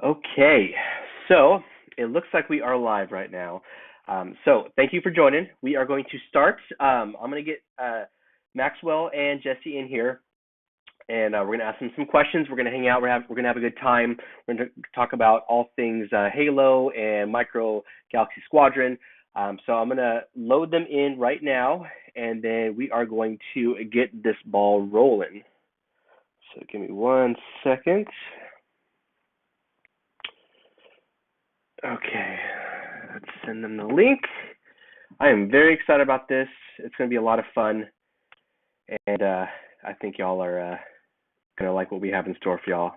Okay, so it looks like we are live right now. So thank you for joining. We are going to start. I'm going to get Maxwell and Jesse in here, and we're going to ask them some questions. We're going to hang out. We're going to have a good time. We're going to talk about all things Halo and Micro Galaxy Squadron. So I'm going to load them in right now, and then we are going to get this ball rolling. So give me 1 second. Okay, let's send them the link. I am very excited about this. It's going to be a lot of fun, and I think y'all are going to like what we have in store for y'all.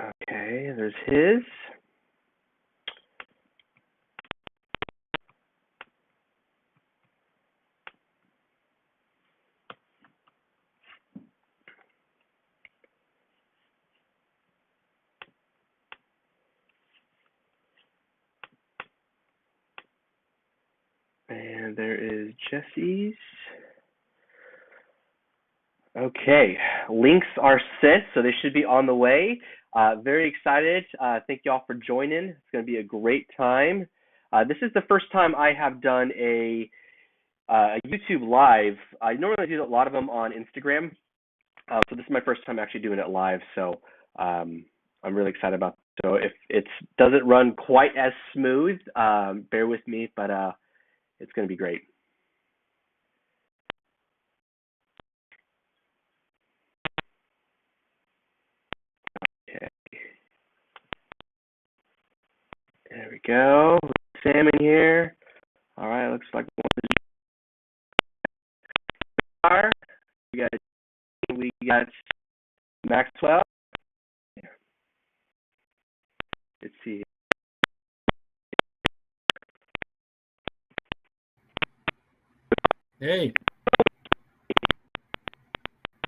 Okay, there's his. And there is Jesse's. Okay, links are sent, so they should be on the way. Very excited. Thank y'all for joining. It's going to be a great time. This is the first time I have done a YouTube live. I normally do a lot of them on Instagram, so this is my first time actually doing it live. So I'm really excited about it. So if it doesn't run quite as smooth, bear with me, but it's going to be great. Okay. There we go. Sam in here. All right, looks like we got Maxwell. Let's see. Hey.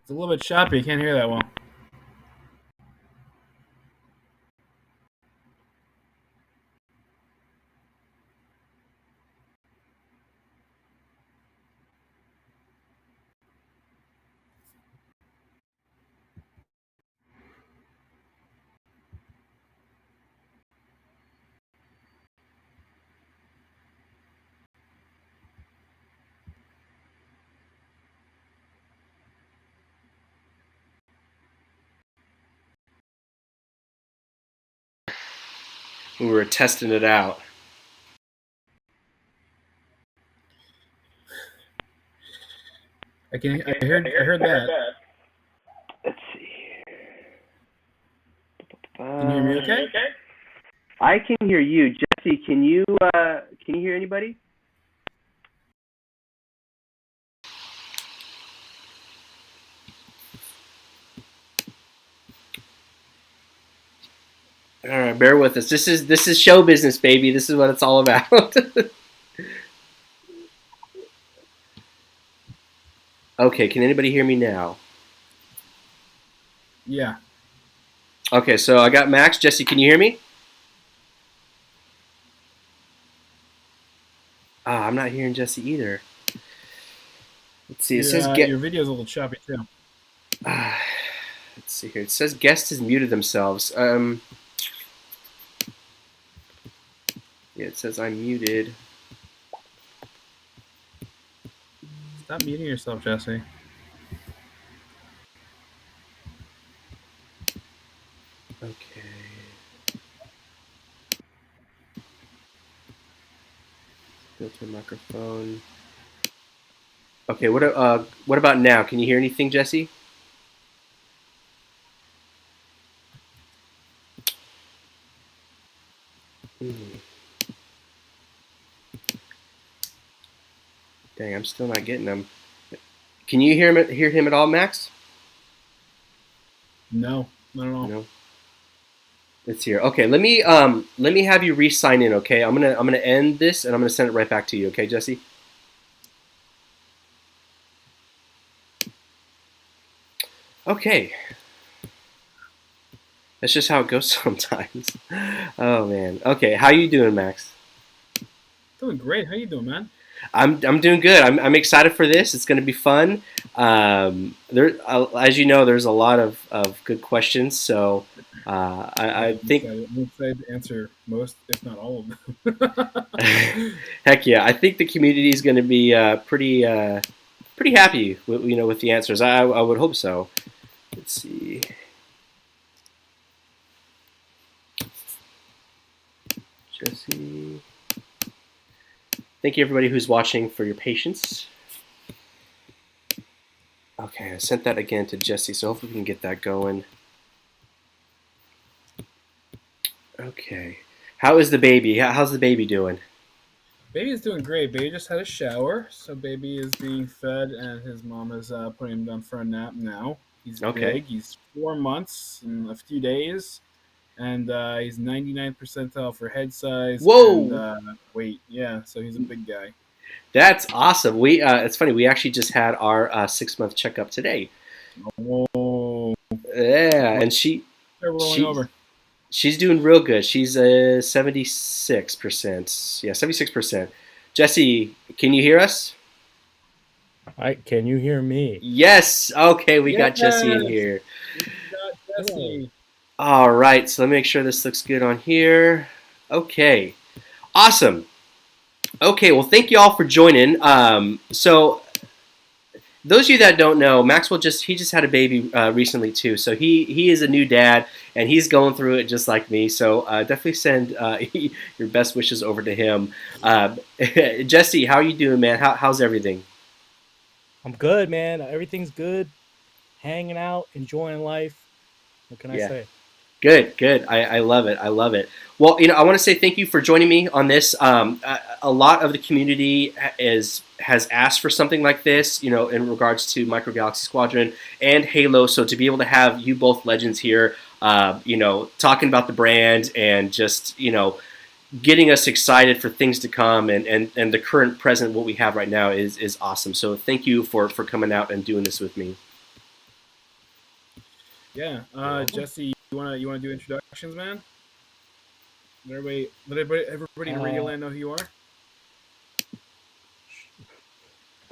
It's a little bit choppy. Can't hear that well. We were testing it out. I heard that. Let's see. Can you hear me okay? I can hear you, Jesse. Can you hear anybody? All right, bear with us. This is show business, baby. This is what it's all about. Okay, can anybody hear me now? Yeah. Okay, so I got Max. Jesse, can you hear me? I'm not hearing Jesse either. Let's see. It says Your video's a little choppy too. let's see here. It says guest has muted themselves. Yeah, it says I'm muted. Stop muting yourself, Jesse. Okay. Filter microphone. Okay, what about now? Can you hear anything, Jesse? Dang, I'm still not getting them. Can you hear him at all, Max? No, not at all. No. Let's hear. Okay, let me have you re-sign in. Okay, I'm gonna end this and I'm gonna send it right back to you. Okay, Jesse. Okay. That's just how it goes sometimes. Oh man. Okay, how you doing, Max? Doing great. How you doing, man? I'm doing good. I'm excited for this. It's going to be fun. As you know, there's a lot of good questions. So Yeah, I I'm think, excited. I'm excited to answer most, if not all of them. heck yeah, I think the community is going to be pretty happy with, with the answers. I would hope so. Let's see, Jesse. Thank you everybody who's watching for your patience. Okay, I sent that again to Jesse, so hopefully we can get that going. Okay, how is the baby? How's the baby doing? Baby is doing great. Baby just had a shower, so baby is being fed, and his mom is putting him down for a nap now. He's Okay. big. He's 4 months and a few days, and he's 99 percentile for head size and Whoa, weight. Yeah, so he's a big guy. that's awesome. We it's funny. We actually just had our 6 month checkup today. Whoa! Yeah, Well, and they're rolling she over. she's doing real good. She's 76%. Yeah, 76%. Jesse, can you hear us? Can you hear me? Yes. Okay, we got Jesse in Yes, here. we got Hello. Jesse. All right, so let me make sure this looks good on here. Okay, awesome. Okay, well, thank you all for joining. So those of you that don't know, Maxwell just had a baby recently too, so he is a new dad and he's going through it just like me. So definitely send your best wishes over to him. Jesse, how are you doing, man? How's everything? I'm good, man. Everything's good. Hanging out, enjoying life. What can I Yeah. say? Good, good. I love it. I love it. Well, I want to say thank you for joining me on this. A lot of the community has asked for something like this, in regards to Micro Galaxy Squadron and Halo. So to be able to have you both legends here, talking about the brand and just getting us excited for things to come and the current present, what we have right now is awesome. So thank you for coming out and doing this with me. Yeah, You're welcome. Jesse, you wanna do introductions, man? Let everybody in Radio Uh, Land know who you are.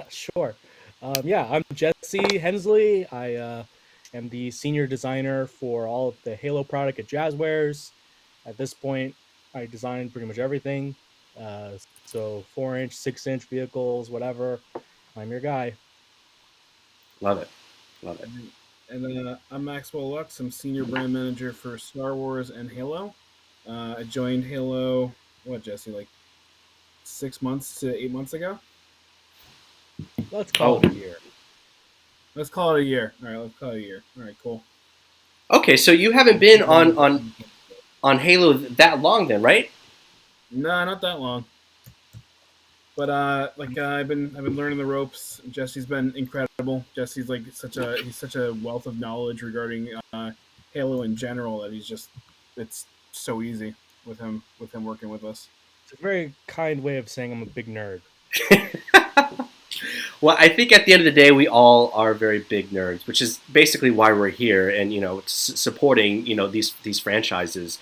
sure. Yeah, I'm Jesse Hensley. I am the senior designer for all of the Halo product at Jazwares. At this point, I design pretty much everything. So 4-inch, 6-inch vehicles, whatever. I'm your guy. Love it. Love it. And I'm Maxwell Lux. I'm senior brand manager for Star Wars and Halo. I joined Halo, what, Jesse, like 6 months to 8 months ago. Let's call Oh, it a year. Let's call it a year. All right, let's call it a year. All right, cool. okay. So you haven't been on No, on Halo that long, then, right? not that long. But I've been learning the ropes. Jesse's been incredible. Jesse's like he's such a wealth of knowledge regarding Halo in general that it's so easy with him working with us. It's a very kind way of saying I'm a big nerd. Well, I think at the end of the day, we all are very big nerds, which is basically why we're here and supporting these franchises.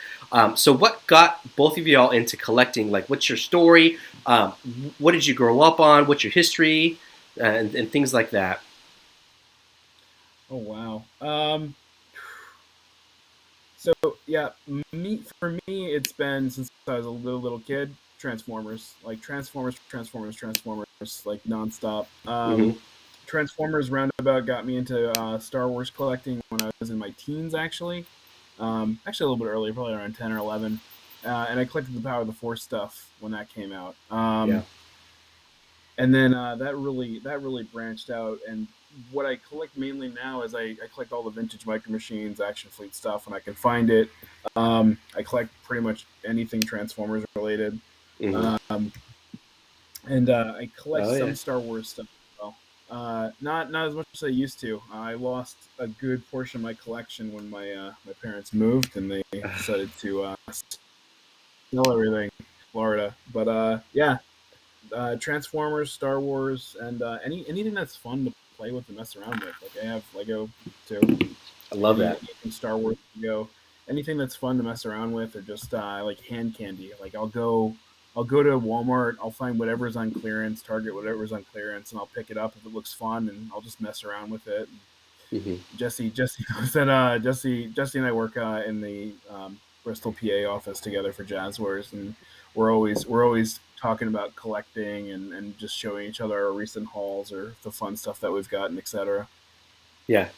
So, what got both of y'all into collecting? Like, what's your story? Um, what did you grow up on? What's your history, and things like that? Oh wow. So yeah, for me, it's been since I was a little kid. Transformers, like Transformers, like nonstop. Hmm. Transformers roundabout got me into Star Wars collecting when I was in my teens, actually. Actually, a little bit earlier, probably around 10 or 11. And I collected the Power of the Force stuff when that came out. Yeah. And then that really branched out. And what I collect mainly now is I collect all the vintage Micro Machines, Action Fleet stuff when I can find it. I collect pretty much anything Transformers related. Hmm. Um, and I collect Oh yeah. some Star Wars stuff as well. Not as much as I used to. I lost a good portion of my collection when my parents moved and they decided to sell everything in Florida. But yeah, Transformers, Star Wars, and anything that's fun to play with and mess around with. Like I have Lego too. I love that. Anything Star Wars Lego, anything that's fun to mess around with, or just like hand candy. Like I'll go to Walmart, I'll find whatever's on clearance, Target, whatever's on clearance, and I'll pick it up if it looks fun, and I'll just mess around with it. Hmm. Jesse knows that Jesse and I work in the Bristol, PA office together for Jazwares, and we're always talking about collecting and just showing each other our recent hauls or the fun stuff that we've gotten, etc. Yeah.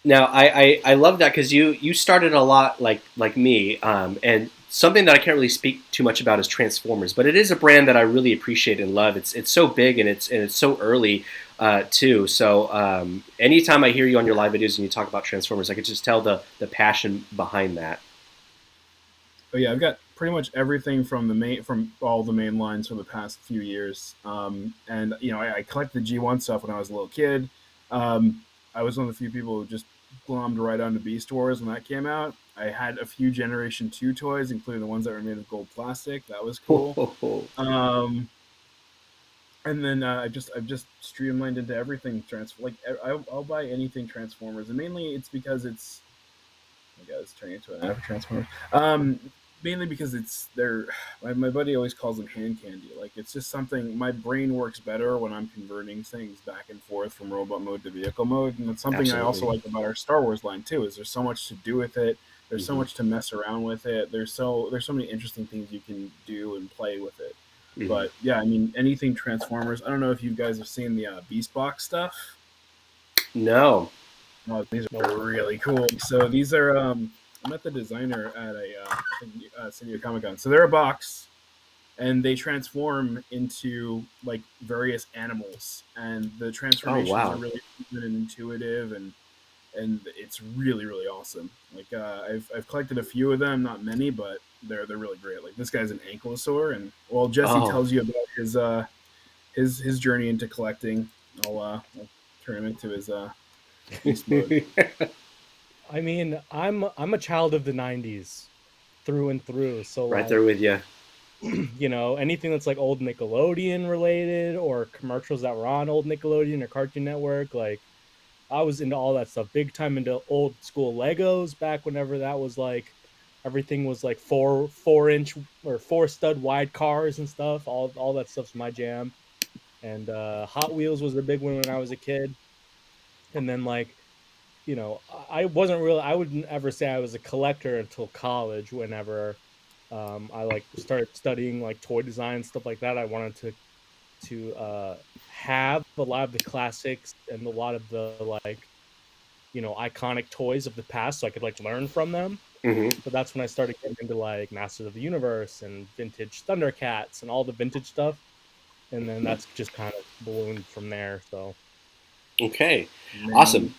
Now, I love that because you started a lot like me, and something that I can't really speak too much about is Transformers, but it is a brand that I really appreciate and love. It's so big and it's so early too. So anytime I hear you on your live videos and you talk about Transformers, I could just tell the passion behind that. But yeah, I've got pretty much everything from all the main lines for the past few years. And I collected the G1 stuff when I was a little kid. I was one of the few people who just glommed right onto Beast Wars when that came out. I had a few Generation 2 toys, including the ones that were made of gold plastic. That was cool. Um, and then I've just streamlined into everything I'll buy anything Transformers, and mainly it's because it's my God, it's turning into an ad for Transformers. Mainly because it's they're my buddy always calls them hand candy. Like it's just something my brain works better when I'm converting things back and forth from robot mode to vehicle mode, and it's something I also Absolutely. like about our Star Wars line too. Is there's so much to do with it. There's so Hmm. much to mess around with it. There's so many interesting things you can do and play with it. Hmm. But yeah, I mean anything Transformers. I don't know if you guys have seen the Beast Box stuff. No. Oh, these Nope. are really cool. So these are I met the designer at I think San Diego Comic Con. So they're a box, and they transform into like various animals, and the Oh transformations are wow. really fun and intuitive, and it's really really awesome. Like I've collected a few of them, not many, but they're really great. Like this guy's an ankylosaur, and while Jesse Oh. tells you about his journey into collecting, I'll turn him into his beast mode. I mean, I'm a child of the '90s through and through. So Right there like, with you. anything that's like old Nickelodeon related or commercials that were on old Nickelodeon or Cartoon Network, like I was into all that stuff. Big time into old school Legos back whenever that was like everything was like four inch or four stud wide cars and stuff. All that stuff's my jam. And Hot Wheels was a big one when I was a kid. And then like, I wasn't really I wouldn't ever say I was a collector until college whenever I like started studying like toy design and stuff like that. I wanted to have a lot of the classics and a lot of the like iconic toys of the past so I could like learn from them. Hmm. So that's when I started getting into like Masters of the Universe and vintage Thundercats and all the vintage stuff. And then that's just kind of ballooned from there. So Okay. Awesome. Man,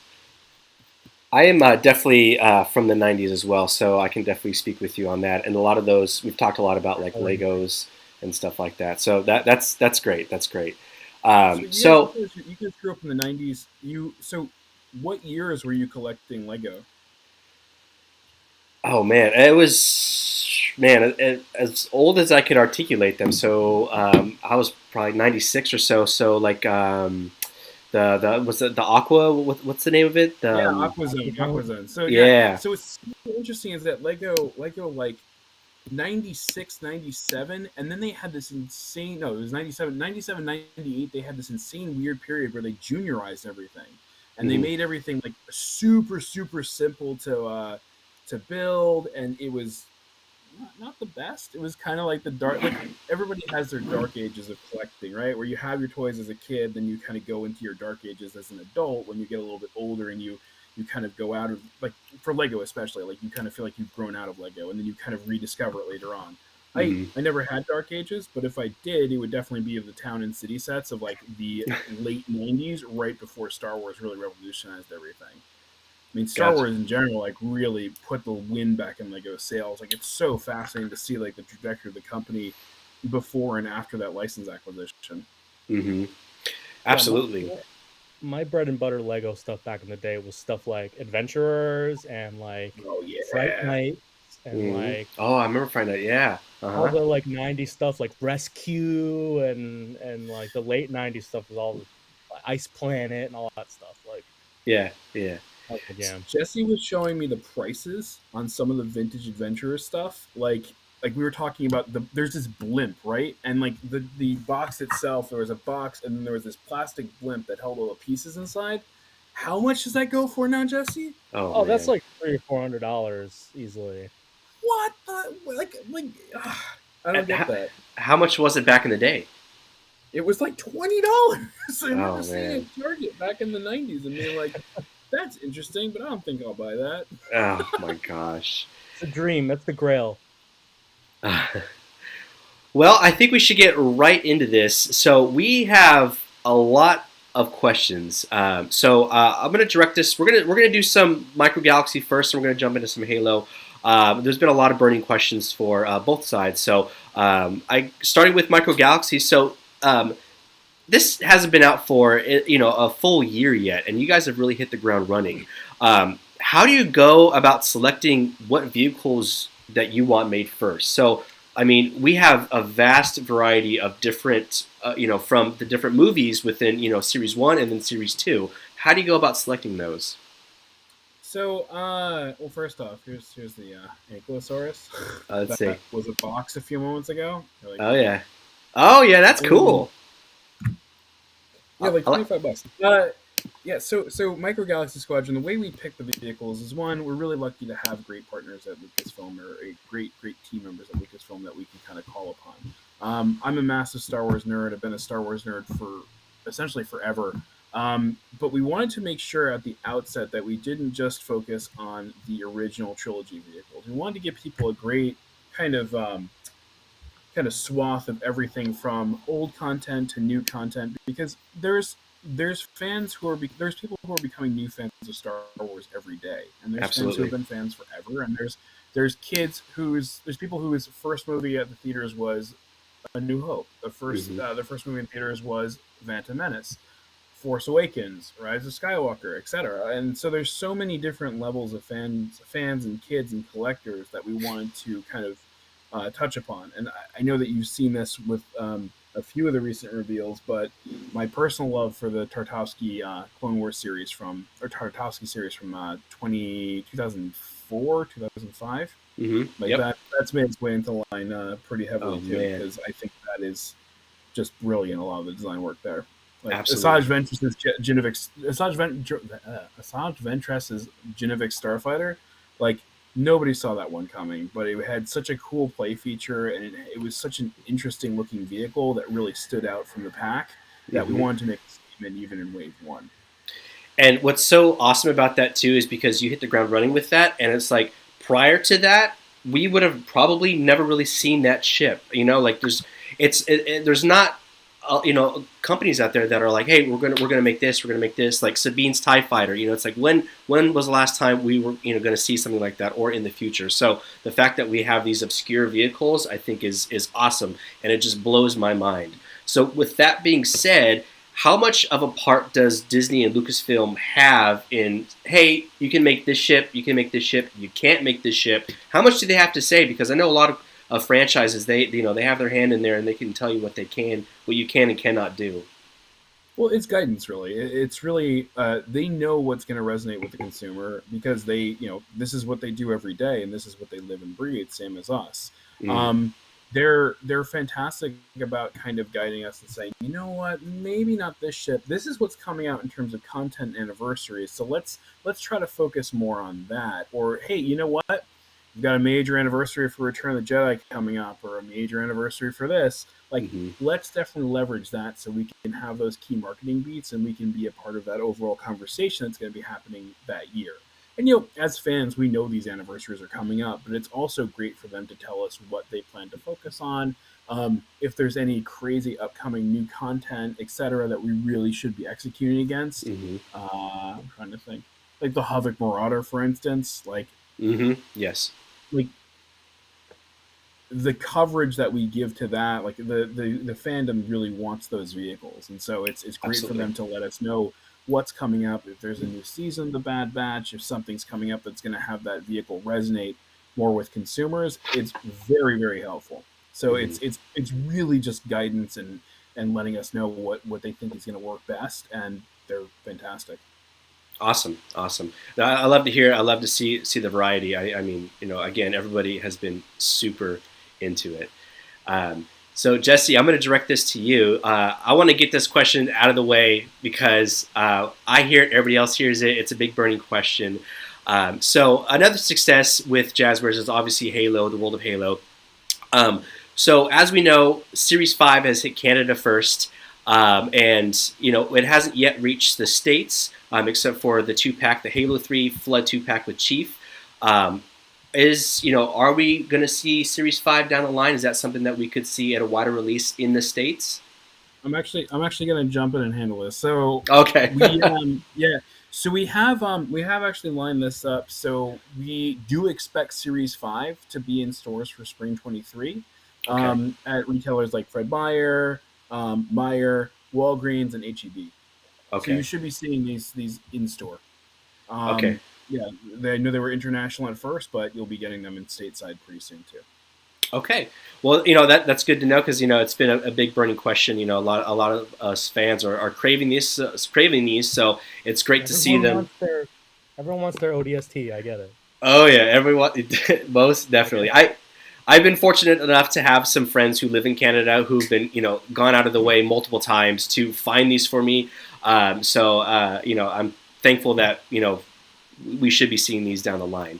I am definitely from the '90s as well, so I can definitely speak with you on that. And a lot of those we've talked a lot about, like oh, Legos and stuff like that. So that's great. That's great. so So you guys grew up in the '90s. What years were you collecting Lego? oh man, it was as old as I could articulate them. So I was probably '96 or so. So like the what's the Aqua? What's the name of it? Yeah, Aquazone. Aquazone. So yeah, Yeah. so it's super interesting is that Lego like 96, 97, and then they had this insane, no, it was 97, 97, 98. They had this insane weird period where they juniorized everything, and they Hmm. made everything like super super simple to build, and it was not the best. It was kind of like the dark, like everybody has their dark ages of collecting, right? Where you have your toys as a kid, then you kind of go into your dark ages as an adult when you get a little bit older, and you kind of go out of, like, for Lego especially, like you kind of feel like you've grown out of Lego, and then you kind of rediscover it later on. I Hmm. I never had dark ages, but if I did, it would definitely be of the town and city sets of like the late '90s, right before Star Wars really revolutionized everything. I mean, Star Gotcha. Wars in general, like, really put the wind back in Lego sales. Like, it's so fascinating to see like the trajectory of the company before and after that license acquisition. Hmm. Yeah, my, Absolutely. my bread and butter Lego stuff back in the day was stuff like Adventurers and like Oh Fright yeah, Night and Hmm. like Oh, I remember finding that. Yeah. Uh all huh. the like '90s stuff like Rescue and like the late '90s stuff was all Ice Planet and all that stuff. Like Yeah. Yeah. that was my jam. Jesse was showing me the prices on some of the vintage adventurer stuff. Like we were talking about there's this blimp, right? And like the box itself, there was a box, and then there was this plastic blimp that held all the pieces inside. How much does that go for now, Jesse? Oh, man. that's like $300 or $400 easily. What the I don't get that. How much was it back in the day? It was like $20. I remember Oh seeing it man. at Target back in the '90s and being like, "That's interesting, but I don't think I'll buy that." Oh my gosh. It's a dream. That's the grail. Well, I think we should get right into this. So we have a lot of questions. I'm going to direct this. We're gonna do some Micro Galaxy first, and we're going to jump into some Halo. There's been a lot of burning questions for both sides. So I starting with Micro Galaxy. So this hasn't been out for a full year yet, and you guys have really hit the ground running. How do you go about selecting what vehicles that you want made first? So, I mean, we have a vast variety of different, from the different movies within, Series 1 and then Series 2. How do you go about selecting those? So, well, first off, here's the Ankylosaurus Let's see. that was a box a few moments ago. Like, Oh, yeah. Oh, yeah, that's cool. Yeah, like $25. Yeah, so Micro Galaxy Squadron, the way we pick the vehicles is, one, we're really lucky to have great partners at Lucasfilm, or great team members at Lucasfilm that we can kind of call upon. I'm a massive Star Wars nerd. I've been a Star Wars nerd for essentially forever. But we wanted to make sure at the outset that we didn't just focus on the original trilogy vehicles. We wanted to give people a great kind of swath of everything from old content to new content, because there's fans who are there's people who are becoming new fans of Star Wars every day, and there's fans who have been fans forever, and there's people whose first movie at the theaters was A New Hope. The first movie in theaters was Phantom Menace, Force Awakens, Rise of Skywalker, etc. And so there's so many different levels of fans and kids and collectors that we wanted to kind of touch upon. And I know that you've seen this with a few of the recent reveals, but my personal love for the Tartakovsky Clone Wars series Tartakovsky series from 2004, 2005, that's made its way into the line pretty heavily too, because I think that is just brilliant. A lot of the design work there. Like Asajj Ventress's Genevic Starfighter, like, nobody saw that one coming, but it had such a cool play feature, and it was such an interesting looking vehicle that really stood out from the pack that we wanted to make a statement even in Wave 1. And what's so awesome about that too is because you hit the ground running with that, and it's like prior to that, we would have probably never really seen that ship. Like there's not companies out there that are like, hey, we're gonna make this, like Sabine's TIE Fighter. It's like, when was the last time we were gonna see something like that, or in the future? So the fact that we have these obscure vehicles, I think is awesome, and it just blows my mind. So with that being said, how much of a part does Disney and Lucasfilm have in, hey, you can make this ship, you can't make this ship? How much do they have to say? Because I know a lot of franchises, they have their hand in there, and they can tell you what you can and cannot do. Well, it's guidance, really. It's really they know what's going to resonate with the consumer, because this is what they do every day, and this is what they live and breathe, same as us. They're fantastic about kind of guiding us and saying, you know what, maybe not this ship. This is what's coming out in terms of content anniversaries, so let's try to focus more on that. Or, hey, you know what? We've got a major anniversary for Return of the Jedi coming up, or a major anniversary for this. Like, let's definitely leverage that so we can have those key marketing beats, and we can be a part of that overall conversation that's going to be happening that year. And, as fans, we know these anniversaries are coming up, but it's also great for them to tell us what they plan to focus on, if there's any crazy upcoming new content, etc., that we really should be executing against. I'm trying to think. Like the Havok Marauder, for instance. Like, yes. Like, the coverage that we give to that, like the fandom really wants those vehicles, and so it's great for them to let us know what's coming up, if there's a new season of the Bad Batch, if something's coming up that's going to have that vehicle resonate more with consumers. It's very, very helpful. So it's really just guidance and letting us know what they think is going to work best, and they're fantastic. Awesome. I love to hear. I love to see the variety. I mean, again, everybody has been super into it. So, Jesse, I'm going to direct this to you. I want to get this question out of the way because I hear it, everybody else hears it. It's a big burning question. So, another success with Jazwares is obviously Halo, the world of Halo. So, as we know, Series 5 has hit Canada first, and it hasn't yet reached the States, except for the 2-pack, the Halo 3 Flood 2-pack with Chief. Are we going to see Series 5 down the line? Is that something that we could see at a wider release in the States? I'm actually going to jump in and handle this. So Okay. So we have actually lined this up. So we do expect Series 5 to be in stores for spring 23 at retailers like Fred Meyer, Meyer, Walgreens, and H-E-B. Okay. So you should be seeing these in store. Okay. Yeah, I know they were international at first, but you'll be getting them in stateside pretty soon too. Okay. Well, that's good to know because it's been a big burning question. A lot of us fans are craving these, So it's great to see them. Everyone wants their ODST. I get it. Oh yeah, everyone, most definitely. I've been fortunate enough to have some friends who live in Canada who've been gone out of the way multiple times to find these for me. I'm thankful that we should be seeing these down the line.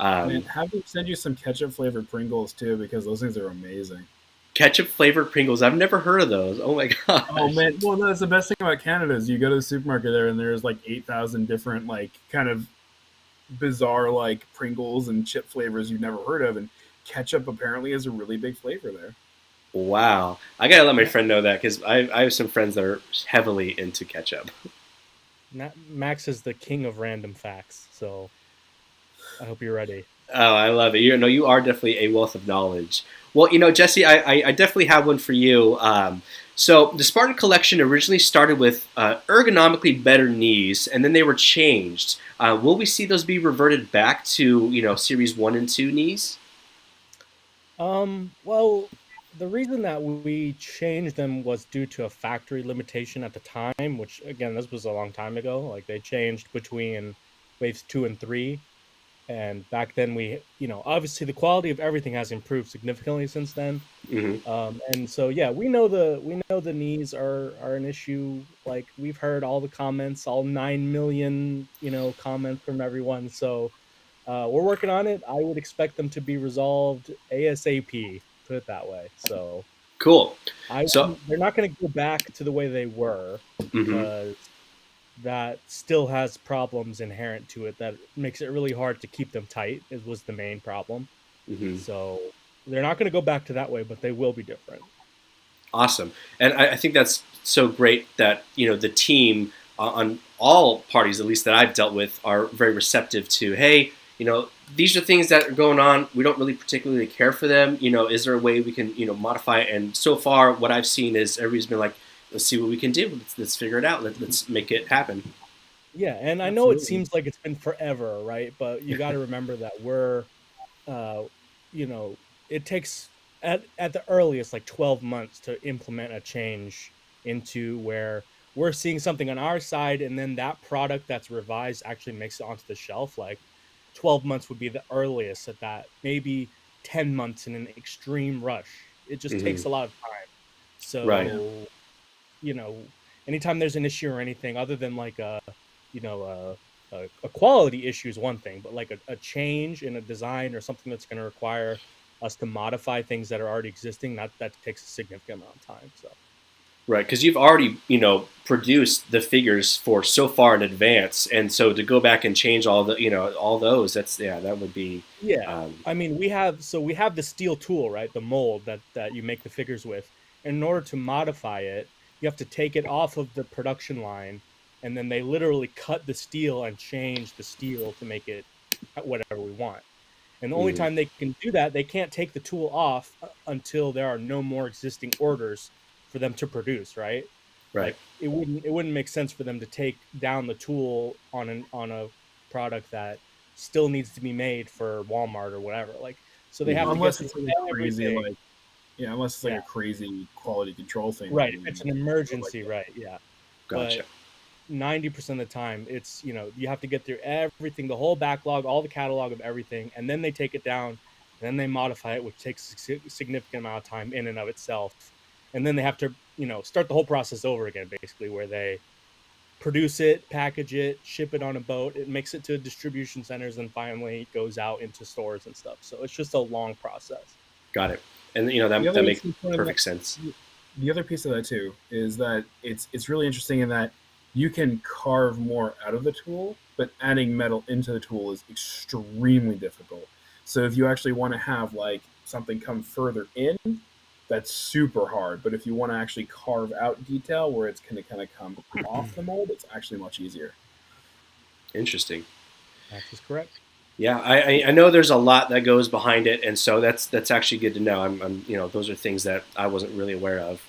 Man, have them send you some ketchup flavored Pringles too, because those things are amazing. Ketchup flavored Pringles. I've never heard of those. Oh my god. Oh man, well that's the best thing about Canada is you go to the supermarket there and there's like 8,000 different like kind of bizarre like Pringles and chip flavors you've never heard of, and ketchup apparently is a really big flavor there. Wow. I gotta let my friend know that because I have some friends that are heavily into ketchup. Max is the king of random facts, so I hope you're ready. Oh, I love it. You are definitely a wealth of knowledge. Well, Jesse, I definitely have one for you. So the Spartan collection originally started with ergonomically better knees, and then they were changed. Will we see those be reverted back to Series 1 and 2 knees? Well, the reason that we changed them was due to a factory limitation at the time, which again, this was a long time ago. Like they changed between waves 2 and 3. And back then obviously the quality of everything has improved significantly since then. Mm-hmm. And so, yeah, we know the knees are an issue. Like we've heard all the comments, all 9 million, comments from everyone. So we're working on it. I would expect them to be resolved ASAP, put it that way. So Cool. They're not going to go back to the way they were because that still has problems inherent to it that makes it really hard to keep them tight. It was the main problem. Mm-hmm. So they're not going to go back to that way, but they will be different. Awesome. And I think that's so great that the team on all parties, at least that I've dealt with, are very receptive to, hey, these are things that are going on. We don't really particularly care for them. Is there a way we can modify it? And so far what I've seen is everybody's been like, let's see what we can do. Let's figure it out. Let's make it happen. Yeah, and I know it seems like it's been forever, right? But you got to remember that we're, it takes at the earliest like 12 months to implement a change into where we're seeing something on our side, and then that product that's revised actually makes it onto the shelf. Like 12 months would be the earliest at that. Maybe 10 months in an extreme rush. It just takes a lot of time. So. Right. Anytime there's an issue or anything other than like a quality issue is one thing, but like a change in a design or something that's going to require us to modify things that are already existing, that takes a significant amount of time. So. Right, because you've already produced the figures for so far in advance, and so to go back and change all those, that would be. Yeah, I mean we have the steel tool, right? The mold that you make the figures with. In order to modify it, you have to take it off of the production line, and then they literally cut the steel and change the steel to make it whatever we want. And the only time they can do that, they can't take the tool off until there are no more existing orders for them to produce, right? Right. Like it wouldn't make sense for them to take down the tool on a product that still needs to be made for Walmart or whatever. Like so they have unless to get it's like crazy like unless it's like a crazy quality control thing. Right, if it's an emergency, right, yeah. Gotcha. But 90% of the time, it's, you have to get through everything, the whole backlog, all the catalog of everything, and then they take it down Then they modify it, which takes a significant amount of time in and of itself. And then they have to, start the whole process over again, basically, where they produce it, package it, ship it on a boat, it makes it to distribution centers, and finally it goes out into stores and stuff. So it's just a long process. Got it. And The that other makes interesting point of perfect that, sense. the other piece of that too is that it's really interesting in that you can carve more out of the tool, but adding metal into the tool is extremely difficult. So if you actually want to have like something come further in, that's super hard. But if you want to actually carve out detail where it's going to kind of come off the mold, it's actually much easier. Interesting. That is correct. Yeah, I know there's a lot that goes behind it, and so that's actually good to know. I'm those are things that I wasn't really aware of.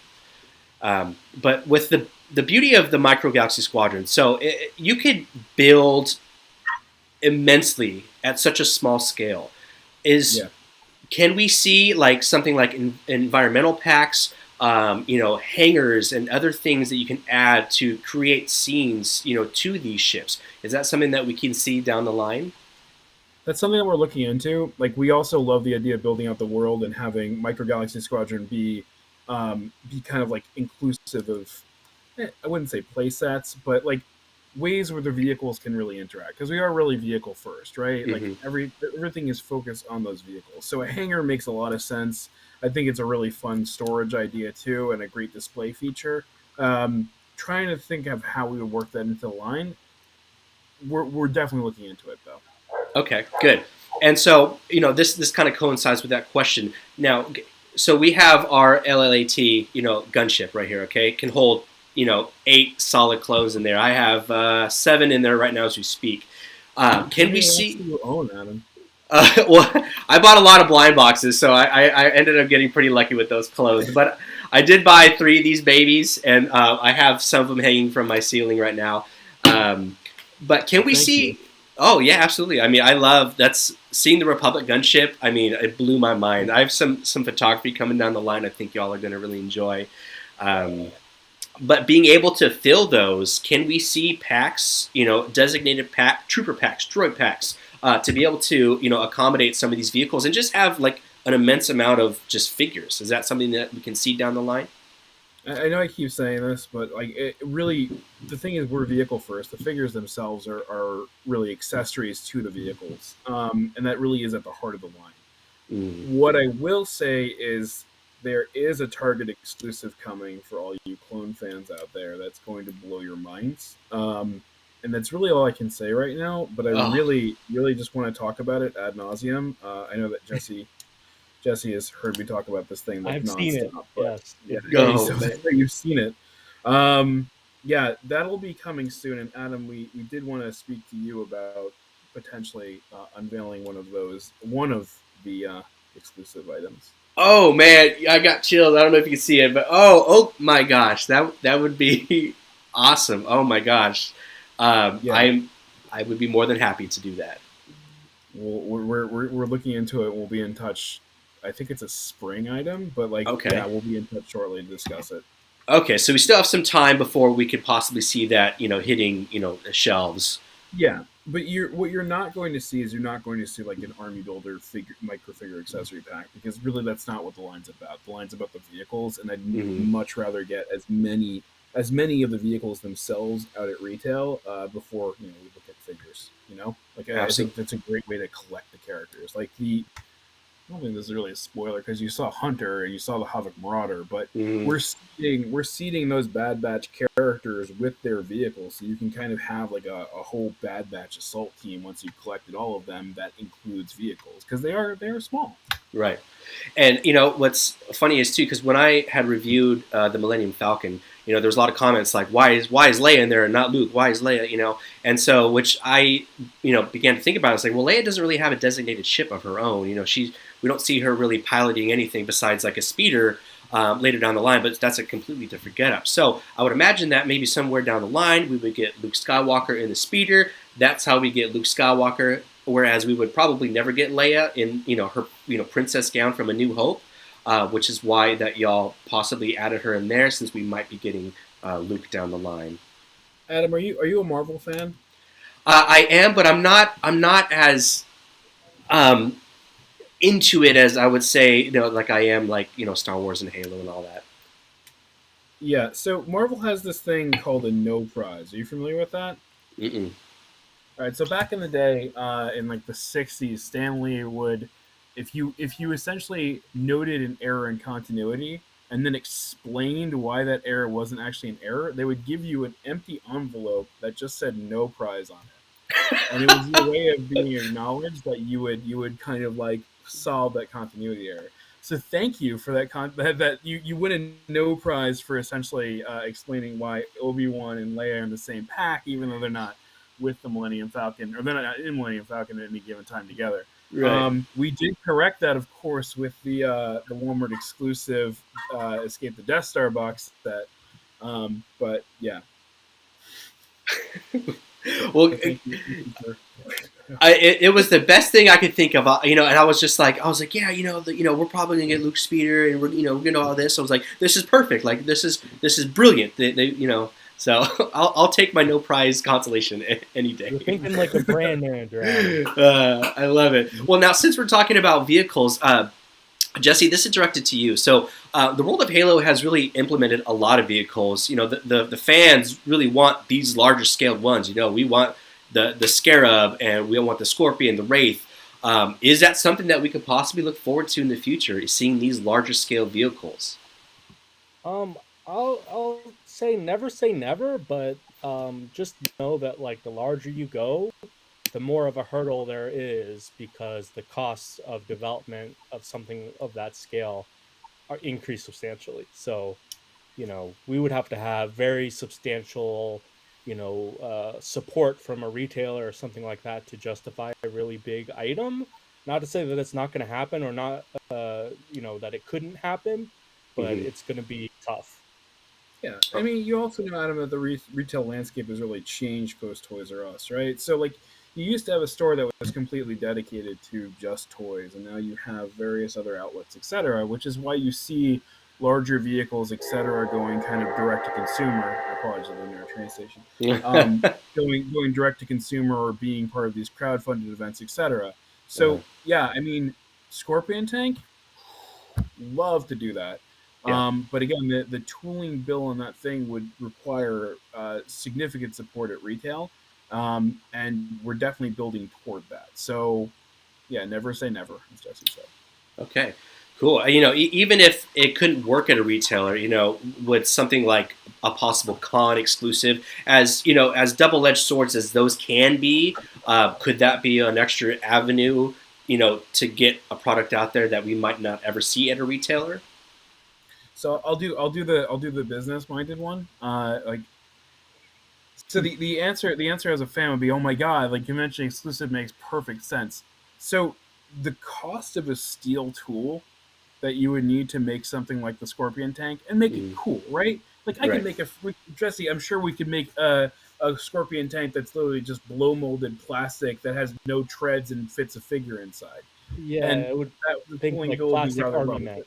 But with the beauty of the Micro Galaxy Squadron, so you could build immensely at such a small scale. Yeah. Can we see like something like environmental packs, hangars and other things that you can add to create scenes, to these ships? Is that something that we can see down the line? That's something that we're looking into. Like, we also love the idea of building out the world and having Micro Galaxy Squadron be kind of like inclusive of, I wouldn't say play sets, but like ways where the vehicles can really interact, because we are really vehicle first, right? Like, Mhm. everything is focused on those vehicles. So a hangar makes a lot of sense. I think it's a really fun storage idea too, and a great display feature. Trying to think of how we would work that into the line. We're definitely looking into it though. Okay, good. And so, this kind of coincides with that question. Now, so we have our LLAT, gunship right here. Okay, it can hold, 8 solid clones in there. I have 7 in there right now as we speak. Can we see? You own, Adam? Well, I bought a lot of blind boxes, so I ended up getting pretty lucky with those clothes. But I did buy 3 of these babies, and I have some of them hanging from my ceiling right now. But can we Thank see? you. Oh yeah, absolutely. I mean, I love that's seeing the Republic gunship. I mean, it blew my mind. I have some photography coming down the line. I think y'all are going to really enjoy. Um, but being able to fill those, can we see packs? Designated pack, trooper packs, droid packs, to be able to accommodate some of these vehicles and just have like an immense amount of just figures. Is that something that we can see down the line? I know I keep saying this, but like, it really, the thing is, we're vehicle first. The figures themselves are really accessories to the vehicles, and that really is at the heart of the line. Mm. What I will say is there is a Target exclusive coming for all you clone fans out there that's going to blow your minds. And that's really all I can say right now. But I Oh, really, really just want to talk about it ad nauseum. I know that Jesse has heard me talk about this thing like I've seen it. nonstop, but Yes, yeah, it's yeah, very oh so cool. man. you've seen it. Um, yeah, that'll be coming soon. And Adam, we did want to speak to you about potentially unveiling one of the exclusive items. Oh man, I got chills. I don't know if you can see it, but oh my gosh, that would be awesome. Oh my gosh, Yeah, I would be more than happy to do that. we're looking into it. We'll be in touch. I think it's a spring item, but like, yeah, Okay. we'll be in touch shortly to discuss it. Okay, so we still have some time before we could possibly see that, hitting, the shelves. Yeah, but what you're not going to see is you're not going to see like an army builder figure micro figure accessory pack, because really that's not what the line's about. The line's about the vehicles, and I'd Hmm. much rather get as many of the vehicles themselves out at retail before we look at figures. Like, I think Absolutely. that's a great way to collect the characters. Like, I don't think this is really a spoiler because you saw Hunter and you saw the Havoc Marauder, but Hmm. we're seeding those Bad Batch characters with their vehicles, so you can kind of have like a whole Bad Batch assault team once you've collected all of them. That includes vehicles because they are small. Right. And what's funny is too, because when I had reviewed the Millennium Falcon, there was a lot of comments like, why is Leia in there and not Luke? Why is Leia? And so which I began to think about. I was like, well, Leia doesn't really have a designated ship of her own. We don't see her really piloting anything besides like a speeder later down the line. But that's a completely different getup. So I would imagine that maybe somewhere down the line we would get Luke Skywalker in the speeder. That's how we get Luke Skywalker. Whereas we would probably never get Leia in her princess gown from A New Hope, which is why that y'all possibly added her in there, since we might be getting Luke down the line. Adam, are you a Marvel fan? I am, but I'm not as um, into it as I would say, like I am, like Star Wars and Halo and all that. Yeah, so Marvel has this thing called a no prize. Are you familiar with that? Mm-mm. All right, so back in the day, in like the '60s, Stan Lee would, if you essentially noted an error in continuity and then explained why that error wasn't actually an error, they would give you an empty envelope that just said "no prize" on it, and it was your way of being acknowledged that you would kind of like solve that continuity error. So thank you for that you win a no prize for essentially explaining why Obi-Wan and Leia are in the same pack, even though they're not with the Millennium Falcon, or they're not in Millennium Falcon at any given time together. Right. We did correct that, of course, with the Walmart exclusive Escape the Death Star box set. But yeah. Well, So thank you for. it was the best thing I could think of, and I was just like, yeah, we're probably gonna get Luke Speeder, and we're gonna do all this. I was like, this is perfect, like this is brilliant. So I'll take my no prize consolation any day. You're thinking like a brand manager. I love it. Well, now since we're talking about vehicles, Jesse, this is directed to you. So the world of Halo has really implemented a lot of vehicles. The fans really want these larger scaled ones. We want the Scarab, and we want the Scorpion, the Wraith. Is that something that we could possibly look forward to in the future, is seeing these larger scale vehicles? I'll say never, but just know that like the larger you go, the more of a hurdle there is, because the costs of development of something of that scale are increased substantially. So, we would have to have very substantial, support from a retailer or something like that to justify a really big item. Not to say that it's not going to happen, or not, that it couldn't happen, but Mm-hmm. it's going to be tough. Yeah, I mean, you also know, Adam, that the retail landscape has really changed post Toys R Us, right? So, like, you used to have a store that was completely dedicated to just toys, and now you have various other outlets, etc., which is why you see larger vehicles, etc., going kind of direct to consumer. I apologize, I'm near a train station. Going direct to consumer, or being part of these crowdfunded events, etc. Uh-huh. So, yeah, I mean, Scorpion Tank, love to do that. Yeah. But again, the tooling bill on that thing would require significant support at retail, and we're definitely building toward that. So, yeah, never say never, as Jesse said. Okay. Cool. Even if it couldn't work at a retailer, with something like a possible con exclusive, as double-edged swords as those can be, could that be an extra avenue, to get a product out there that we might not ever see at a retailer? So I'll do the business minded one. So the answer as a fan would be, oh my god, like you mentioned, exclusive makes perfect sense. So the cost of a steel tool that you would need to make something like the Scorpion tank and make it Mm. cool, right? Like I Right. could make Jesse, I'm sure we could make a Scorpion tank that's literally just blow molded plastic that has no treads and fits a figure inside, Yeah, and it would the think tooling like bill would be plastic rather army low. men.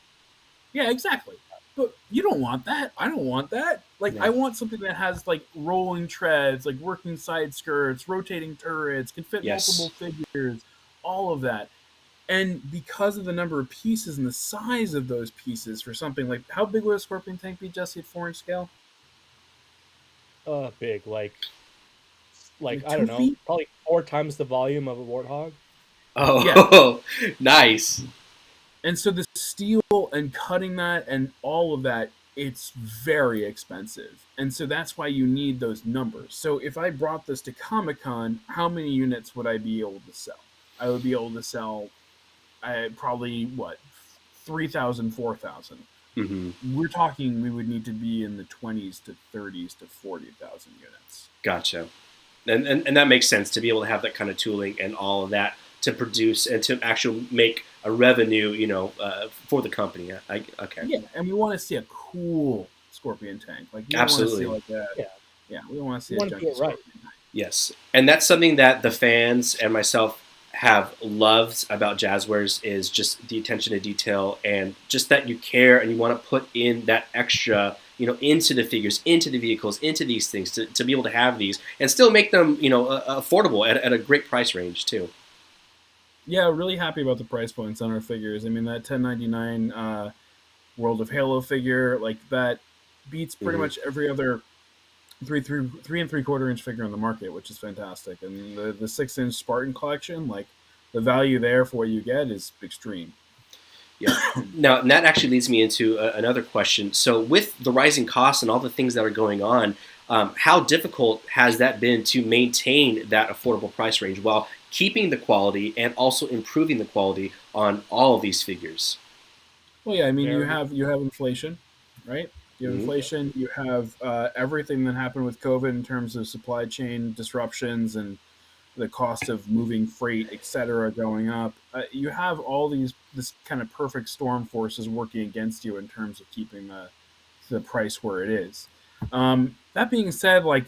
Yeah, exactly. But you don't want that. I don't want that. Like, I Yeah. want something that has like rolling treads, like working side skirts, rotating turrets, can fit multiple Yes. figures, all of that. And because of the number of pieces and the size of those pieces, for something like, how big would a Scorpion tank be, Jesse, at 4-inch scale? Big, like Like I don't two know, feet? probably 4 times the volume of a warthog. Yeah. Oh, nice. And so the steel and cutting that and all of that, it's very expensive. And so that's why you need those numbers. So if I brought this to Comic Con, how many units would I be able to sell? I would be able to sell probably, what, 3,000, 4,000. Hmm. We're talking we would need to be in the 20s to 30s to 40,000 units. Gotcha. And that makes sense, to be able to have that kind of tooling and all of that to produce and to actually make a revenue, for the company. Okay. Yeah, and we want to see a cool Scorpion tank. Like, we don't want to see Absolutely. like a, Yeah, yeah, we don't want to see you a want to do junky it right. Scorpion tank. Yes, and that's something that the fans and myself have loved about Jazwares, is just the attention to detail, and just that you care and you want to put in that extra, into the figures, into the vehicles, into these things, to be able to have these and still make them, affordable at a great price range too. Yeah, really happy about the price points on our figures. I mean, that 1099 World of Halo figure, like that, beats pretty Hmm. much every other 3 and 3/4 inch figure on the market, which is fantastic. And the 6 inch Spartan collection, like the value there for what you get is extreme. Yeah. Now, and that actually leads me into another question. So, with the rising costs and all the things that are going on, how difficult has that been to maintain that affordable price range while keeping the quality and also improving the quality on all of these figures? Well, yeah, I mean, you Very. have you have inflation, right? You have Hmm. inflation. You have everything that happened with COVID in terms of supply chain disruptions and the cost of moving freight, et cetera, going up. You have all these this kind of perfect storm forces working against you in terms of keeping the price where it is. That being said, like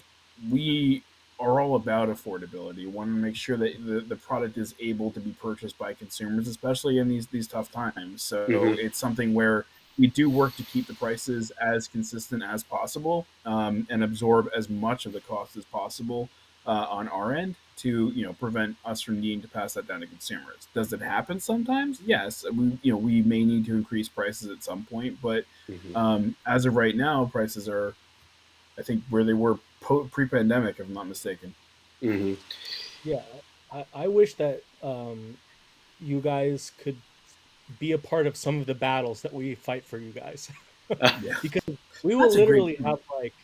we are all about affordability. We want to make sure that the product is able to be purchased by consumers, especially in these tough times. So Hmm. it's something where we do work to keep the prices as consistent as possible and absorb as much of the cost as possible on our end to prevent us from needing to pass that down to consumers. Does it happen sometimes? Yes, we may need to increase prices at some point, but Hmm. as of right now, prices are I think where they were pre-pandemic, if I'm not mistaken. Hmm. Yeah, I wish that you guys could be a part of some of the battles that we fight for you guys. Yeah, Because we will that's a great literally point. have like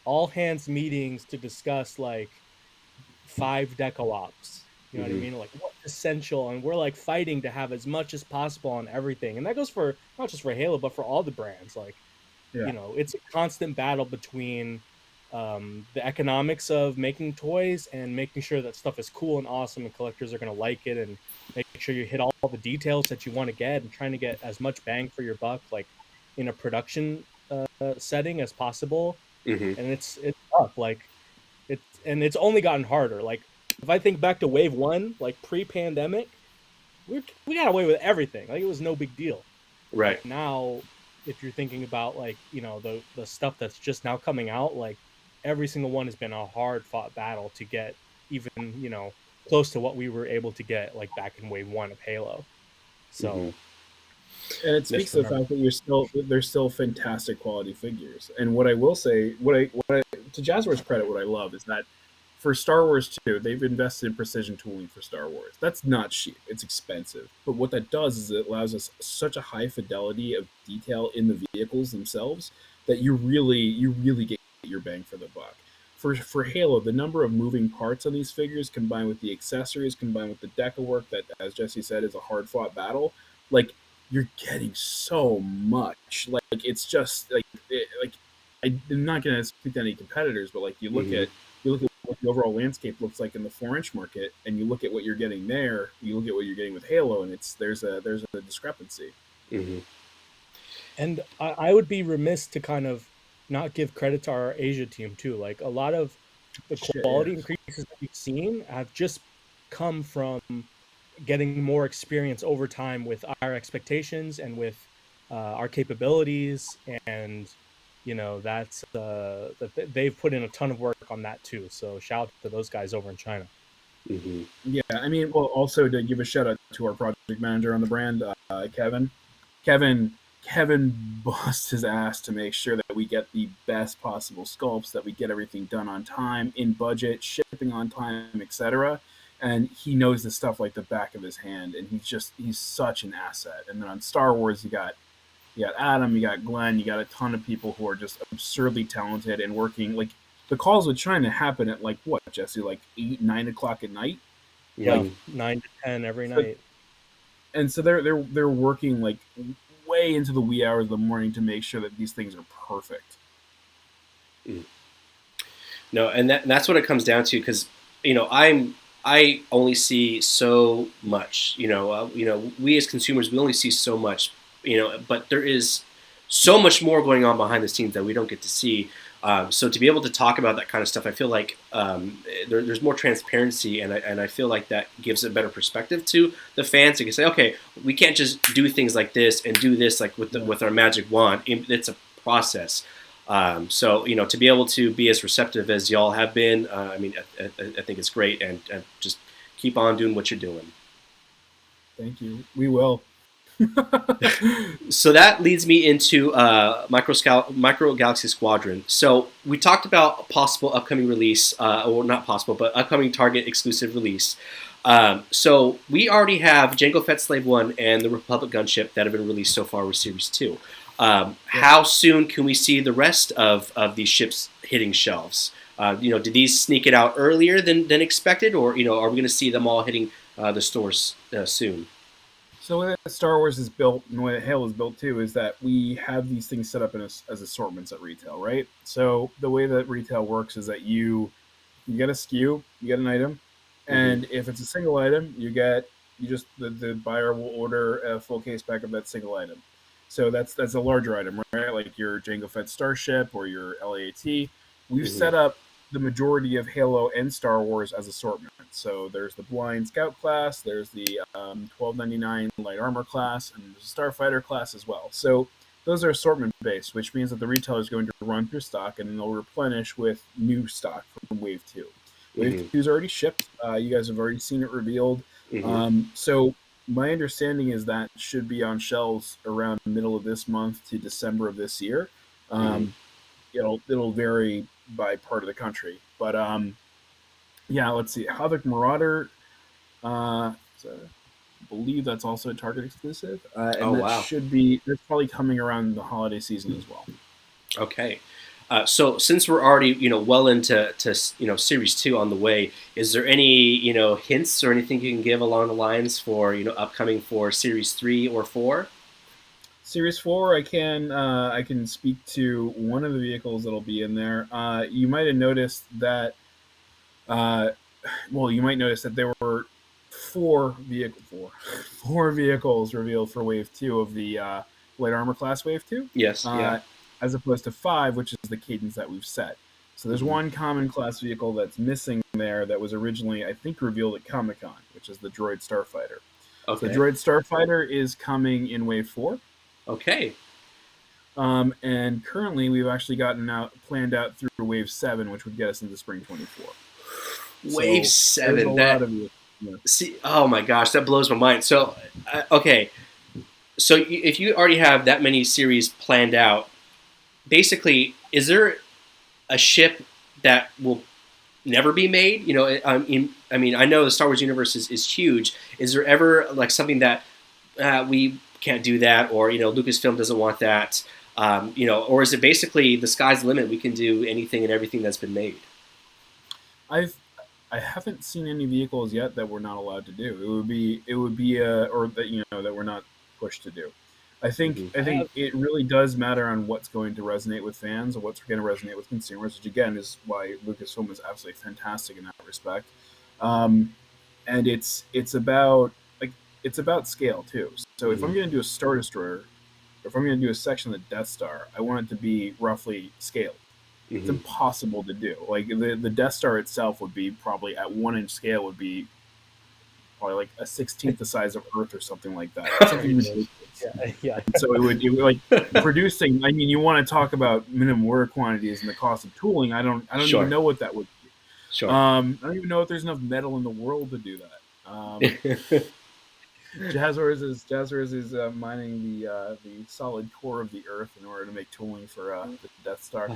all hands meetings to discuss like 5 deco ops. You know what I Hmm. mean? Like what's essential, and we're like fighting to have as much as possible on everything. And that goes for not just for Halo, but for all the brands. Like, Yeah. it's a constant battle between the economics of making toys and making sure that stuff is cool and awesome and collectors are going to like it, and make sure you hit all the details that you want to get, and trying to get as much bang for your buck like in a production setting as possible. Hmm. And it's tough. Like it's only gotten harder. Like if I think back to wave one, like pre-pandemic, we got away with everything. Like it was no big deal. Right. But now, if you're thinking about like the stuff that's just now coming out, like every single one has been a hard fought battle to get even close to what we were able to get like back in wave one of Halo. Hmm. So And it just speaks to the remember. fact that they're still fantastic quality figures. And what I will say, to Jazwares' credit, what I love is that for Star Wars 2, they've invested in precision tooling for Star Wars. That's not cheap; it's expensive. But what that does is it allows us such a high fidelity of detail in the vehicles themselves that you really get your bang for the buck. For Halo, the number of moving parts on these figures, combined with the accessories, combined with the deco work that, as Jesse said, is a hard fought battle, like you're getting so much. Like it's just like I'm not going to speak to any competitors, but like Hmm. you look at what the overall landscape looks like in the 4 inch market, and you look at what you're getting there. You look at what you're getting with Halo, and there's a discrepancy. Hmm. And I would be remiss to kind of not give credit to our Asia team too. Like a lot of the Shit, yeah. quality increases that we've seen have just come from getting more experience over time with our expectations and with our capabilities. And that's they've put in a ton of work on that too. So shout out to those guys over in China. Hmm. Yeah, I mean, well, also to give a shout out to our project manager on the brand, Kevin. Kevin Kevin busts his ass to make sure that we get the best possible sculpts, that we get everything done on time, in budget, shipping on time, etc. And he knows the stuff like the back of his hand, and he's such an asset. And then on Star Wars, you got Adam, you got Glenn, you got a ton of people who are just absurdly talented and working. Like the calls with China happen at like what, Jesse, like 8, 9 o'clock at night. Like Yeah, 9 to 10 every so, night. and so they're working like way into the wee hours of the morning to make sure that these things are perfect. Hmm. No, and that's what it comes down to because I only see so much. We as consumers we only see so much. But there is so much more going on behind the scenes that we don't get to see. So to be able to talk about that kind of stuff, I feel like there's more transparency, and I feel like that gives a better perspective to the fans. You can say, okay, we can't just do things like this and do this like with Yeah. with our magic wand. It's a process. So to be able to be as receptive as y'all have been, I mean, I think it's great, and just keep on doing what you're doing. Thank you. We will. So that leads me into Micro Galaxy Squadron. So we talked about a possible upcoming release, or not possible, but upcoming Target exclusive release. So we already have Jango Fett Slave 1 and the Republic Gunship that have been released so far with Series 2. How soon can we see the rest of these ships hitting shelves? Did these sneak it out earlier than expected, or are we going to see them all hitting the stores soon? So the way that Star Wars is built, and the way that Halo is built too, is that we have these things set up as assortments at retail, right? So the way that retail works is that you get a SKU, you get an item, and if it's a single item, the buyer will order a full case pack of that single item. So that's a larger item, right? Like your Jango Fett Starship or your LAAT. We've set up the majority of Halo and Star Wars as assortment. So there's the Blind Scout class, there's the 1299 Light Armor class, and there's a Starfighter class as well. So those are assortment based, which means that the retailer is going to run through stock and they'll replenish with new stock from Wave 2. Wave 2 is already shipped. You guys have already seen it revealed. So my understanding is that should be on shelves around the middle of this month to December of this year. It'll vary by part of the country, but yeah, let's see. Havoc Marauder, I believe that's also a Target exclusive, and that's probably coming around the holiday season as well. Okay. So since we're already, well into Series 2 on the way, is there any, hints or anything you can give along the lines for, upcoming for Series 3 or 4? Series 4, I can speak to one of the vehicles that'll be in there. You might have noticed that, you might notice that there were four vehicles revealed for Wave 2 of the Light Armor class Wave 2. Yes, yeah. As opposed to 5, which is the cadence that we've set. So there's one common class vehicle that's missing there that was originally, I think, revealed at Comic-Con, which is the Droid Starfighter. Okay. So the Droid Starfighter is coming in Wave 4. Okay. And currently, we've actually planned out through Wave 7, which would get us into Spring 24. Wave 7. See, oh my gosh, that blows my mind. So, okay. So if you already have that many series planned out, basically, is there a ship that will never be made? I know the Star Wars universe is huge. Is there ever like something that we can't do that, or Lucasfilm doesn't want that, or is it basically the sky's the limit? We can do anything and everything that's been made. I haven't seen any vehicles yet that we're not allowed to do. It would be or that that we're not pushed to do. I think it really does matter on what's going to resonate with fans or what's going to resonate with consumers, which again is why Lucasfilm is absolutely fantastic in that respect. And it's about scale too. So if I'm going to do a Star Destroyer, or if I'm going to do a section of the Death Star, I want it to be roughly scaled. It's impossible to do. Like the Death Star itself would be probably at 1-inch scale would be probably like a 16th the size of Earth or something like that. Something ridiculous. Yeah. So it would like producing. I mean, you want to talk about minimum order quantities and the cost of tooling. I don't even know what that would be. Sure. I don't even know if there's enough metal in the world to do that. Jazwares is mining the solid core of the Earth in order to make tooling for the Death Star.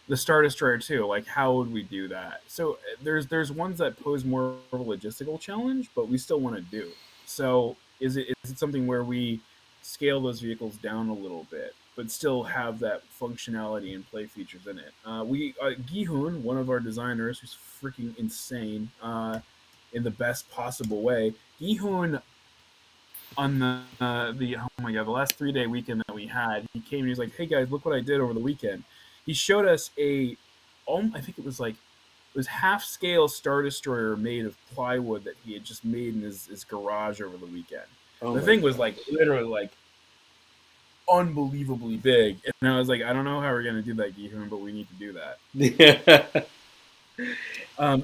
The Star Destroyer too. Like, how would we do that? So there's ones that pose more of a logistical challenge, but we still want to do. So is it something where we scale those vehicles down a little bit, but still have that functionality and play features in it? Gi-hun, one of our designers, who's freaking insane in the best possible way. Gi-hun, on the last 3-day weekend that we had, he came and he's like, "Hey guys, look what I did over the weekend." He showed us I think it was half scale Star Destroyer made of plywood that he had just made in his garage over the weekend. The thing was like literally like unbelievably big, and I was like, I don't know how we're gonna do that, Gi-hun, but we need to do that. And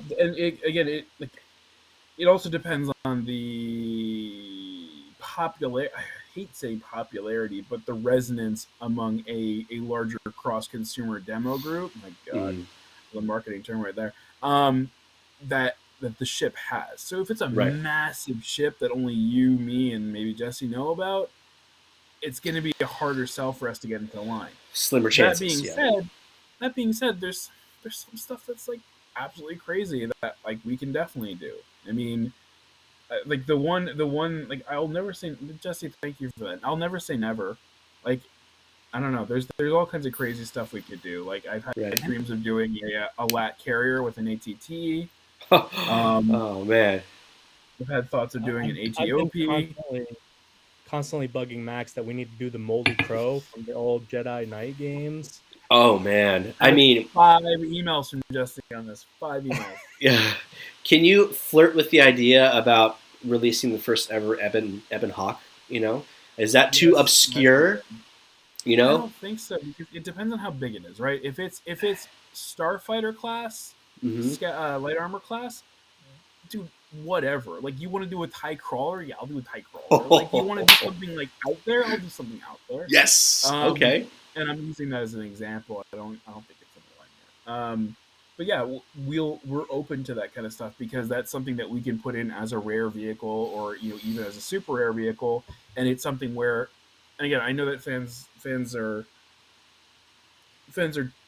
it also depends on the popularity. I hate saying popularity, but the resonance among a larger cross-consumer demo group. My God, the marketing term right there. That that the ship has. So if it's a Right. massive ship that only you, me, and maybe Jesse know about, it's going to be a harder sell for us to get into the line. Slimmer That chances. being said, there's some stuff that's like absolutely crazy that like we can definitely do. I mean, like the one like I'll never say, Jesse, thank you for that. I'll never say never. Like I don't know. There's all kinds of crazy stuff we could do. Like I've had Right. dreams of doing a lat carrier with an ATT. Oh man. I've had thoughts of doing an I've been ATOP. constantly bugging Max that we need to do the Moldy Crow from the old Jedi Knight games. Oh man. I Had mean, 5 emails from Jesse on this. 5 emails. yeah. Can you flirt with the idea about releasing the first ever Ebon Hawk? You know, is that too obscure? You I know, don't think so because it depends on how big it is, right? If it's starfighter class, light armor class, dude, whatever. Like you want to do a TIE crawler, yeah, I'll do a TIE crawler. Like you want to do something like out there, I'll do something out there. Yes. Okay. And I'm using that as an example. I don't think it's something like that. But yeah, we're open to that kind of stuff because that's something that we can put in as a rare vehicle or even as a super rare vehicle, and it's something where, and again, I know that fans are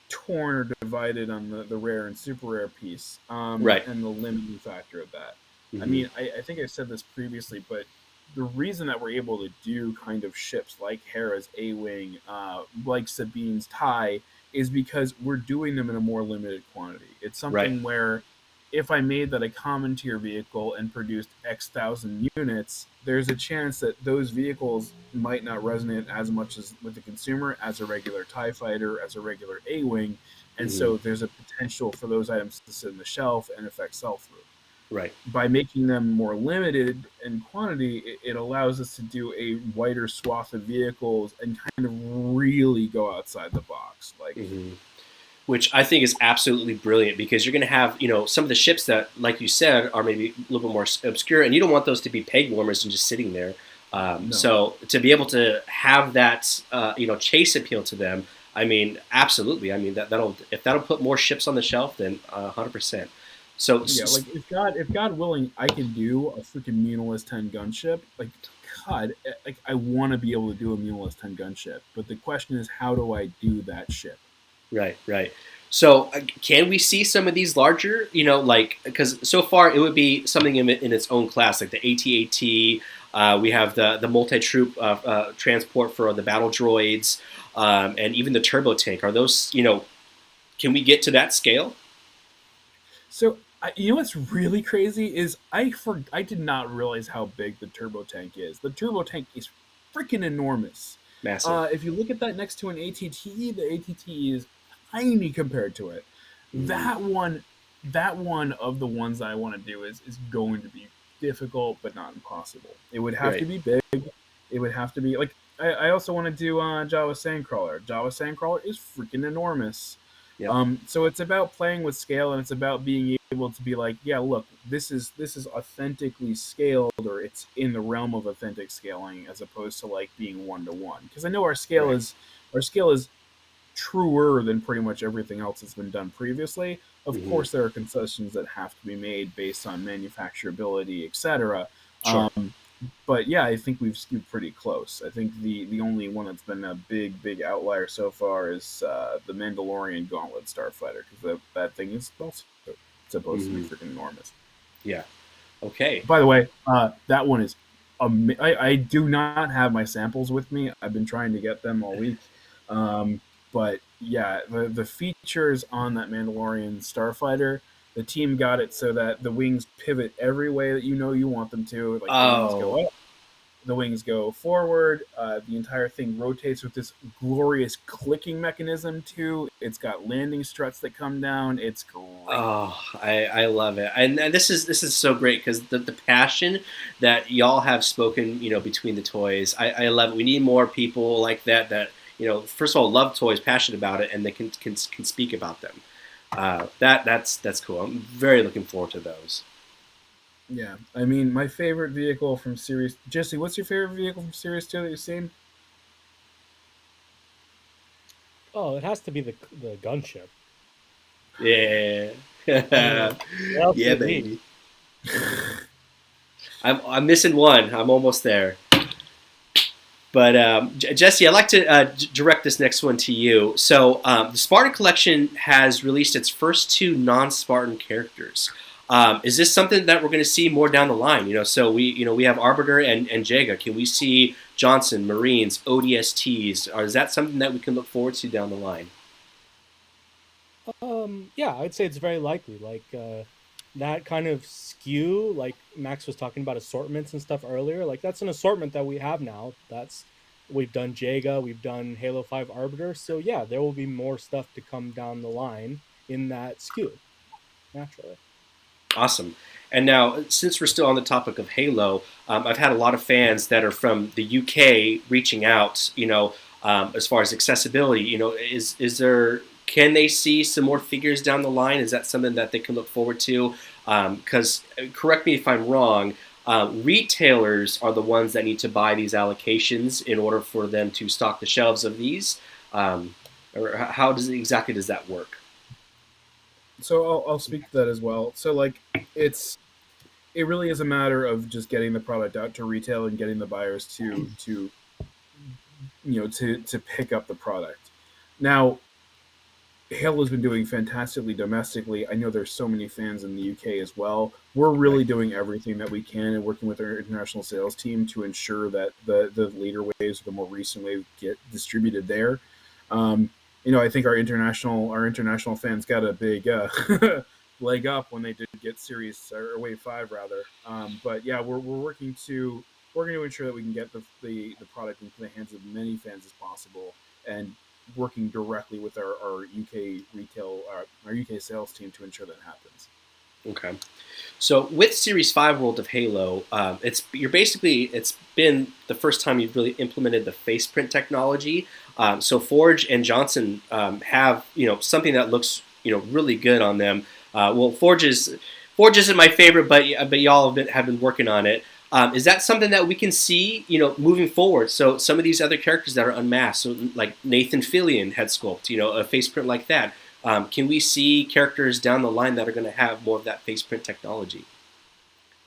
torn or divided on the rare and super rare piece, Right. and the limiting factor of that. Mm-hmm. I mean, I think I said this previously, but the reason that we're able to do kind of ships like Hera's A-Wing, like Sabine's TIE, is because we're doing them in a more limited quantity. It's something where if I made that a common tier vehicle and produced X thousand units, there's a chance that those vehicles might not resonate as much as with the consumer as a regular TIE fighter, as a regular A-Wing, and so there's a potential for those items to sit on the shelf and affect sell-through. Right. By making them more limited in quantity, it allows us to do a wider swath of vehicles and kind of really go outside the box. Like, which I think is absolutely brilliant because you're going to have, some of the ships that, like you said, are maybe a little bit more obscure, and you don't want those to be peg warmers and just sitting there. No. So to be able to have that, chase appeal to them, I mean, absolutely. I mean, that'll put more ships on the shelf, then 100%. So yeah, like if God willing, I can do a freaking Munilist 10 gunship. Like, God, like I want to be able to do a Munilist 10 gunship, but the question is, how do I do that ship? Right. So can we see some of these larger, because so far it would be something in its own class, like the AT-AT. We have the multi-troop transport for the battle droids, and even the turbo tank. Are those, can we get to that scale? So what's really crazy is I did not realize how big the turbo tank is. The turbo tank is freaking enormous. Massive. If you look at that next to an ATT, the ATT is tiny compared to it. That one of the ones that I want to do is going to be difficult but not impossible. It would have to be big. It would have to be like I also want to do Jawa Sandcrawler. Jawa Sandcrawler is freaking enormous. Yep. So it's about playing with scale, and it's about being able to be like, yeah, look, this is authentically scaled, or it's in the realm of authentic scaling, as opposed to like being 1-to-1. Because I know our scale is truer than pretty much everything else that's been done previously. Of course, there are concessions that have to be made based on manufacturability, etc. Sure. But yeah, I think we've skewed pretty close. I think the only one that's been a big outlier so far is the Mandalorian Gauntlet Starfighter, because that thing is also supposed to be freaking enormous. Yeah. Okay. By the way, that one is. I do not have my samples with me. I've been trying to get them all week. But yeah, the features on that Mandalorian Starfighter, the team got it so that the wings pivot every way that you want them to. Like the wings go up, the wings go forward. The entire thing rotates with this glorious clicking mechanism too. It's got landing struts that come down. It's great. Oh, I love it, and this is so great because the passion that y'all have spoken, between the toys. I love it. We need more people like that. First of all, love toys, passionate about it, and they can speak about them. That's cool. I'm very looking forward to those. Yeah, I mean, my favorite vehicle from Series... Jesse, what's your favorite vehicle from Series 2 that you've seen? Oh, it has to be the gunship. Yeah. Yeah, baby. I'm missing one. I'm almost there. But Jesse, I'd like to direct this next one to you. So the Spartan Collection has released its first 2 non-Spartan characters. Is this something that we're going to see more down the line? So we have Arbiter and Jaga. Can we see Johnson, Marines, ODSTs? Or is that something that we can look forward to down the line? Yeah, I'd say it's very likely. Like that kind of skew, like Max was talking about assortments and stuff earlier. Like that's an assortment that we have now. We've done Jaga, we've done Halo 5 Arbiter. So yeah, there will be more stuff to come down the line in that skew, naturally. Awesome. And now, since we're still on the topic of Halo, I've had a lot of fans that are from the UK reaching out. As far as accessibility, is there? Can they see some more figures down the line? Is that something that they can look forward to? Because correct me if I'm wrong. Retailers are the ones that need to buy these allocations in order for them to stock the shelves of these. Or how exactly does that work? So I'll speak to that as well. So like it really is a matter of just getting the product out to retail and getting the buyers to pick up the product. Now, Halo's been doing fantastically domestically. I know there's so many fans in the UK as well. We're really doing everything that we can and working with our international sales team to ensure that the later waves or the more recent waves get distributed there. I think our international fans got a big leg up when they did get Series or Wave 5 rather. But yeah, we're working to ensure that we can get the product into the hands of as many fans as possible, and working directly with our UK retail, our UK sales team to ensure that happens. Okay, so with Series 5 World of Halo, it's been the first time you've really implemented the face print technology. So Forge and Johnson have something that looks really good on them. Well, Forge isn't my favorite, but y'all have been working on it. Is that something that we can see, moving forward? So some of these other characters that are unmasked, so like Nathan Fillion head sculpt, a face print like that. Can we see characters down the line that are going to have more of that face print technology?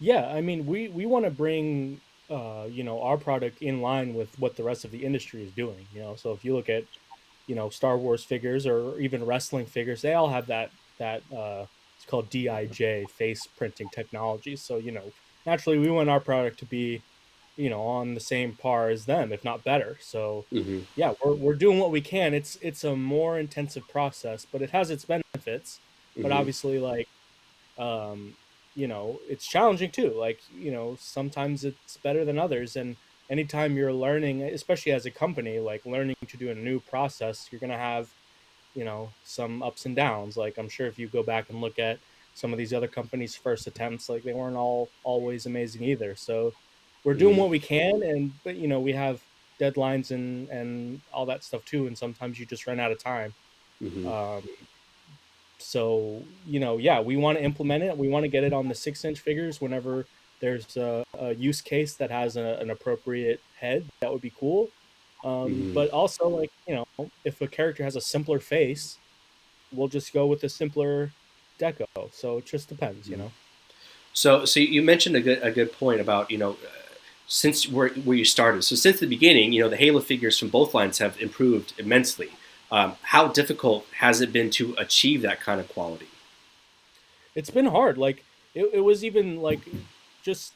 Yeah, I mean, we want to bring our product in line with what the rest of the industry is doing. So if you look at Star Wars figures or even wrestling figures, they all have that it's called DIJ face printing technology. So naturally, we want our product to be, on the same par as them, if not better. So, Mm-hmm. yeah, we're doing what we can. It's a more intensive process, but it has its benefits. But Mm-hmm. obviously, like, it's challenging too. Like, sometimes it's better than others. And anytime you're learning, especially as a company, like learning to do a new process, you're gonna have some ups and downs. Like I'm sure if you go back and look at some of these other companies' first attempts, like they weren't always amazing either. So we're doing Mm-hmm. what we can, but we have deadlines and all that stuff too, and sometimes you just run out of time. Mm-hmm. um so yeah, we want to implement it. We want to get it on the 6-inch figures whenever there's a use case that has an appropriate head. That would be cool. Mm-hmm. But also, like, if a character has a simpler face, we'll just go with a simpler deco. So it just depends, So you mentioned a good point about since where you started. So since the beginning, the Halo figures from both lines have improved immensely. How difficult has it been to achieve that kind of quality? It's been hard. Like it was even like just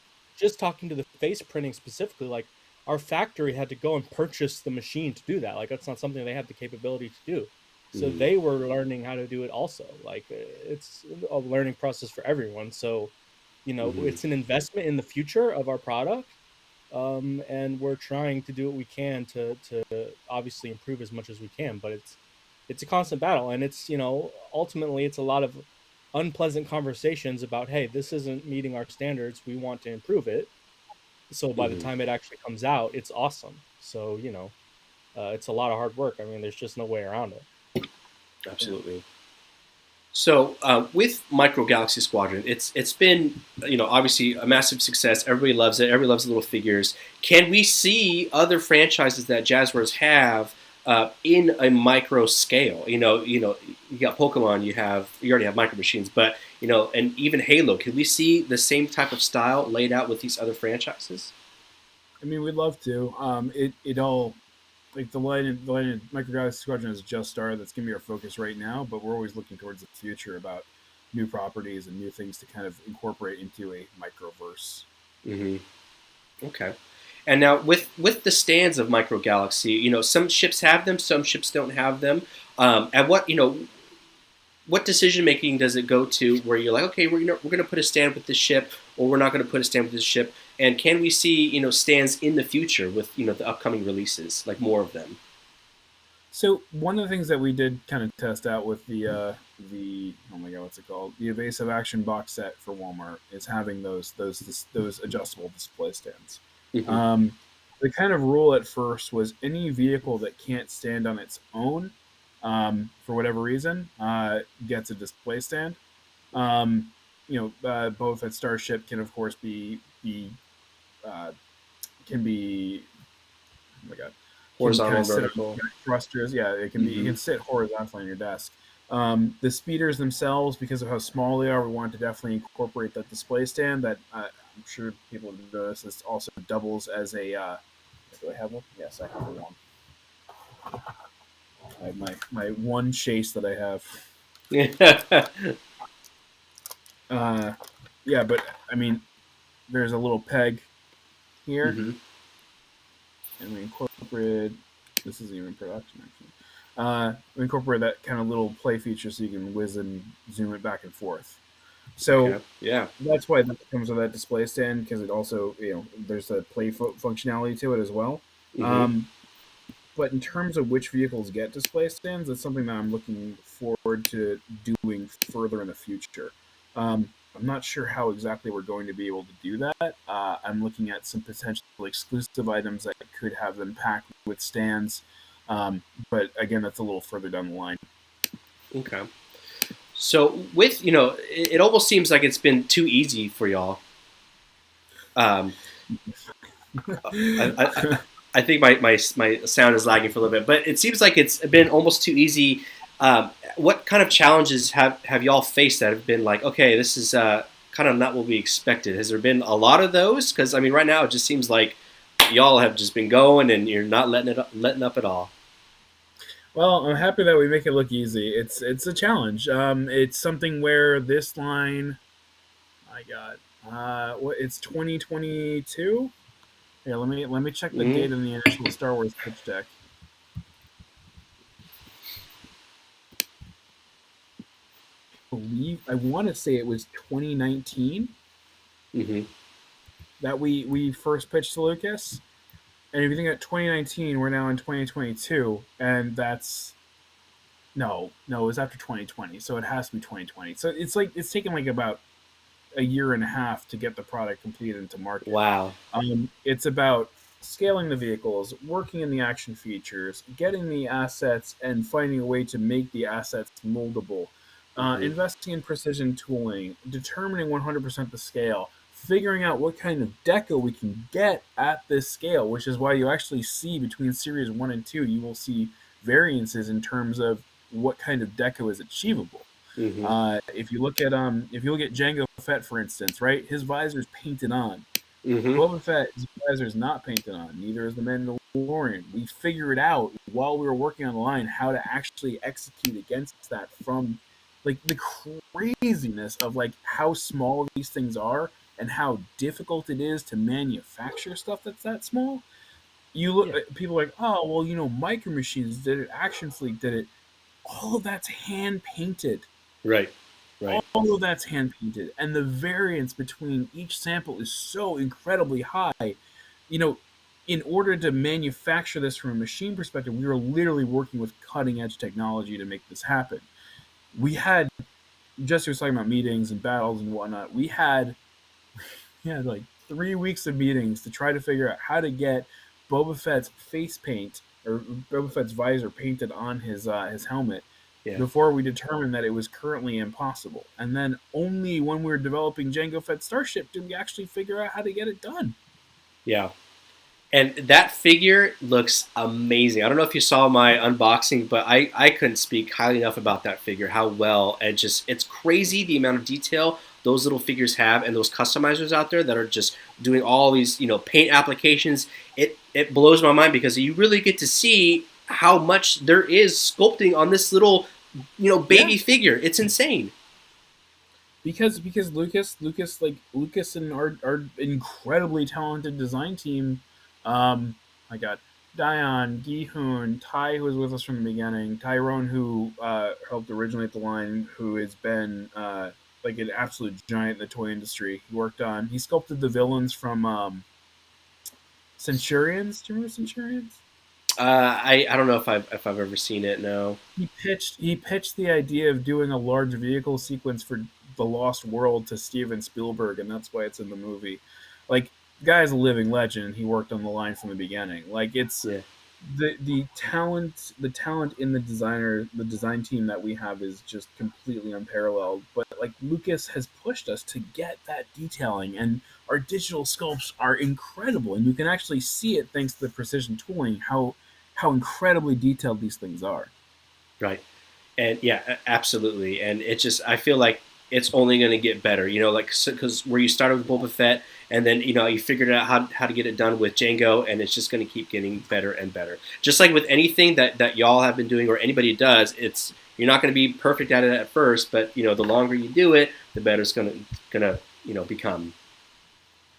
talking to the face printing specifically, like our factory had to go and purchase the machine to do that. Like that's not something they had the capability to do. So Mm-hmm. they were learning how to do it also. Like it's a learning process for everyone. So, Mm-hmm. it's an investment in the future of our product. And we're trying to do what we can to obviously improve as much as we can, but it's a constant battle, and it's ultimately it's a lot of unpleasant conversations about, hey, this isn't meeting our standards, we want to improve it. So by the Mm-hmm. time it actually comes out, it's awesome. So it's a lot of hard work. I mean, there's just no way around it. Absolutely. So with Micro Galaxy Squadron, it's been obviously a massive success. Everybody loves it. Everybody loves the little figures. Can we see other franchises that Jazwares have in a micro scale? You got Pokemon. You already have Micro Machines, but and even Halo. Could we see the same type of style laid out with these other franchises? I mean, we'd love to. It all like the line Micro Galaxy Squadron has just started. That's gonna be our focus right now, but we're always looking towards the future about new properties and new things to kind of incorporate into a microverse. Mm-hmm. Okay. And now with the stands of Micro Galaxy, some ships have them, some ships don't have them. And what decision making does it go to where you're like, okay, we're going to put a stand with this ship, or we're not going to put a stand with this ship? And can we see stands in the future with the upcoming releases, like more of them? So one of the things that we did kind of test out with the oh my god, what's it called? The Evasive Action box set for Walmart is having those adjustable display stands. Mm-hmm. The kind of rule at first was any vehicle that can't stand on its own, for whatever reason, gets a display stand. Both at Starship can of course be can be oh my god Horizontal, kind of vertical thrusters. Yeah, it can be. You can sit horizontally on your desk. The speeders themselves, because of how small they are, we wanted to definitely incorporate that display stand. That I'm sure people have noticed. This also doubles as a. Do I have one? Yes, I have one. I have my one chase that I have. Yeah, but I mean, there's a little peg here, and we incorporated. This isn't even production actually. We incorporate that kind of little play feature so you can whiz and zoom it back and forth. So yeah, that's why that comes with that display stand, because it also there's a play functionality to it as well. But in terms of which vehicles get display stands, that's something that I'm looking forward to doing further in the future. I'm not sure how exactly we're going to be able to do that. I'm looking at some potential exclusive items that could have them packed with stands. But again, that's a little further down the line. Okay. So with, it almost seems like it's been too easy for y'all. I think my sound is lagging for a little bit, but it seems like it's been almost too easy. What kind of challenges have y'all faced that have been like, okay, this is kind of not what we expected? Has there been a lot of those? Because I mean, right now it just seems like y'all have just been going and you're not letting up at all. Well, I'm happy that we make it look easy. It's a challenge. It's something where this line, my God, it's 2022. Yeah, let me check the date in the initial Star Wars pitch deck. I want to say it was 2019 that we first pitched to Lucas. And if you think at 2019, we're now in 2022, and that's no, it was after 2020, so it has to be 2020. So it's taken like about a year and a half to get the product completed into market. Wow. It's about scaling the vehicles, working in the action features, getting the assets, and finding a way to make the assets moldable. Investing in precision tooling, determining 100% the scale, figuring out what kind of deco we can get at this scale, which is why you actually see between Series 1 and 2, you will see variances in terms of what kind of deco is achievable. If you look at Jango Fett, for instance, right, his visor is painted on. Boba Fett's visor is not painted on. Neither is the Mandalorian. We figured out while we were working on the line how to actually execute against that, from like the craziness of like how small these things are and how difficult it is to manufacture stuff that's that small. You look at people like, oh well, Micro Machines did it, Action Fleet did it. All of that's hand painted. Right. All of that's hand painted, and the variance between each sample is so incredibly high. In order to manufacture this from a machine perspective, we were literally working with cutting edge technology to make this happen. Jesse was talking about meetings and battles and whatnot. We had like 3 weeks of meetings to try to figure out how to get Boba Fett's face paint or Boba Fett's visor painted on his helmet. Before we determined that it was currently impossible. And then only when we were developing Jango Fett Starship did we actually figure out how to get it done. Yeah. And that figure looks amazing. I don't know if you saw my unboxing, but I couldn't speak highly enough about that figure, how well, and just, it's crazy the amount of detail those little figures have, and those customizers out there that are just doing all these, paint applications. It blows my mind because you really get to see how much there is sculpting on this little, baby figure. It's insane. Because Lucas and our incredibly talented design team, I got Dion, Gi-hoon, Ty, who was with us from the beginning, Tyrone, who helped originate the line, who has been like an absolute giant in the toy industry. He sculpted the villains from Centurions. Do you remember Centurions? I don't know if I've ever seen it. No. He pitched the idea of doing a large vehicle sequence for The Lost World to Steven Spielberg, and that's why it's in the movie. Like, the guy's a living legend. He worked on the line from the beginning. Like, it's the talent in the design team that we have is just completely unparalleled. But like, Lucas has pushed us to get that detailing, and our digital sculpts are incredible, and you can actually see it thanks to the precision tooling how incredibly detailed these things are. Right. And yeah, absolutely. And it's just, I feel like it's only going to get better, because where you started with Boba Fett, and then, you figured out how to get it done with Django, and it's just going to keep getting better and better. Just like with anything that y'all have been doing, or anybody does, you're not going to be perfect at it at first, but, the longer you do it, the better it's going to become.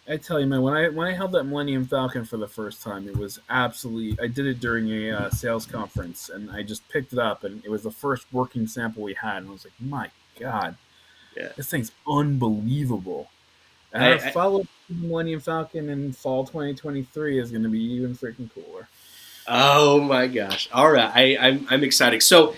I tell you, man, when I held that Millennium Falcon for the first time, it was absolutely. I did it during a sales conference, and I just picked it up, and it was the first working sample we had, and I was like, my God, this thing's unbelievable. And our follow-up to the Millennium Falcon in fall 2023 is going to be even freaking cooler. Oh my gosh! All right, I'm excited. So,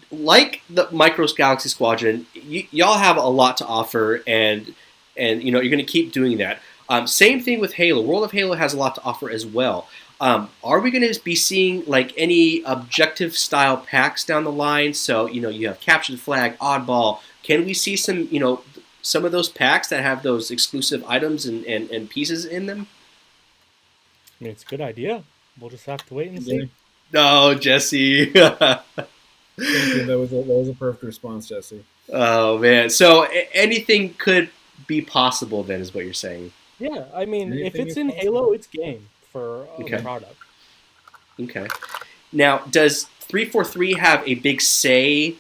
like the Micros Galaxy Squadron, y'all have a lot to offer, and you're going to keep doing that. Same thing with Halo. World of Halo has a lot to offer as well. Are we going to be seeing like any objective style packs down the line? So you have Capture the Flag, Oddball. Can we see some of those packs that have those exclusive items and pieces in them? I mean, it's a good idea. We'll just have to wait and see. No, Jesse. Thank you. That was a perfect response, Jesse. Oh man! So anything could be possible then, is what you're saying? Yeah, I mean, if it's in Halo, it's game for a product. Okay. Now, does 343 have a big say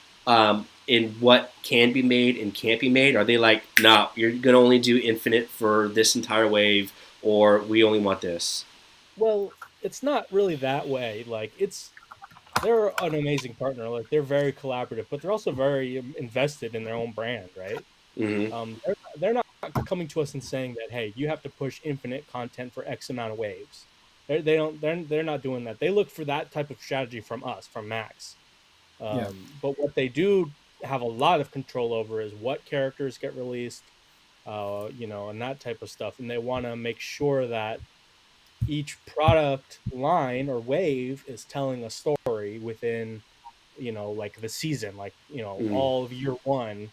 in what can be made and can't be made? Are they like, no, you're going to only do Infinite for this entire wave, or we only want this? Well, it's not really that way. Like, they're an amazing partner. Like, they're very collaborative, but they're also very invested in their own brand, right? Mm-hmm. They're not coming to us and saying that, hey, you have to push Infinite content for X amount of waves. They're not doing that. They look for that type of strategy from us, from Max. But what they do have a lot of control over is what characters get released, and that type of stuff. And they want to make sure that each product line or wave is telling a story within, like the season, like, all of year one.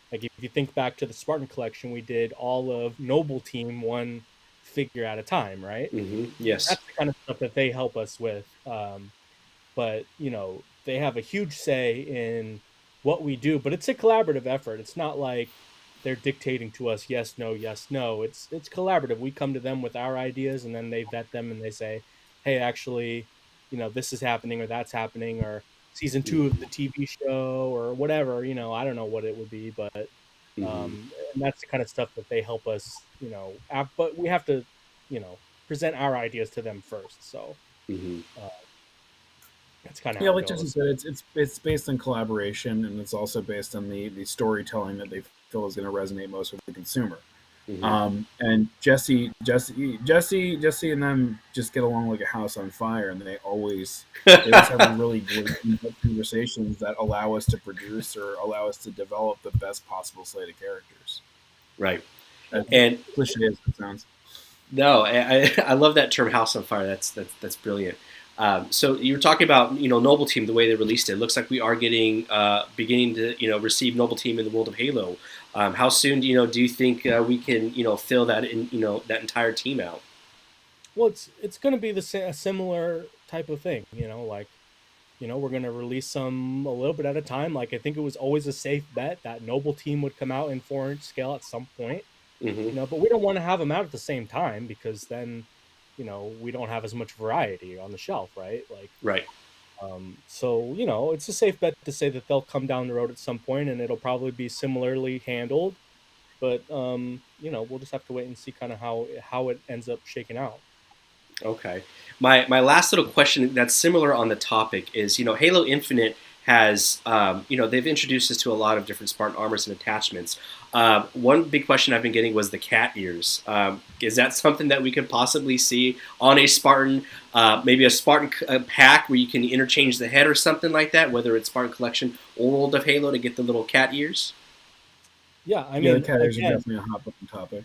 Like, if you think back to the Spartan collection, we did all of Noble Team one figure at a time, right? Mm-hmm. Yes. That's the kind of stuff that they help us with. But, they have a huge say in what we do, but it's a collaborative effort. It's not like they're dictating to us, yes, no, yes, no. It's collaborative. We come to them with our ideas, and then they vet them and they say, hey, actually, this is happening, or that's happening, or season 2 of the TV show, or whatever, I don't know what it would be, but and that's the kind of stuff that they help us, but we have to, present our ideas to them first. So that's kind of how like it goes. Jesse said, it's based on collaboration, and it's also based on the storytelling that they feel is going to resonate most with the consumer. And Jesse and them just get along like a house on fire, and they always have really good conversations that allow us to produce or allow us to develop the best possible slate of characters. Right. And cliche as it sounds. No, I love that term, house on fire. That's brilliant. So you were talking about Noble Team, the way they released it. It looks like we are getting beginning to receive Noble Team in the world of Halo. How soon do you think we can fill that in that entire team out? Well, it's going to be a similar type of thing, like, we're going to release some a little bit at a time. Like, I think it was always a safe bet that Noble Team would come out in 4-inch scale at some point, but we don't want to have them out at the same time, because then, we don't have as much variety on the shelf, right? Like, Right. So, it's a safe bet to say that they'll come down the road at some point, and it'll probably be similarly handled. But, we'll just have to wait and see kind of how it ends up shaking out. Okay. My last little question that's similar on the topic is, Halo Infinite has, they've introduced us to a lot of different Spartan armors and attachments. One big question I've been getting was the cat ears. Is that something that we could possibly see on a Spartan, maybe a Spartan pack where you can interchange the head or something like that, whether it's Spartan Collection or World of Halo, to get the little cat ears? Yeah, I mean, the cat ears are definitely a hot button topic.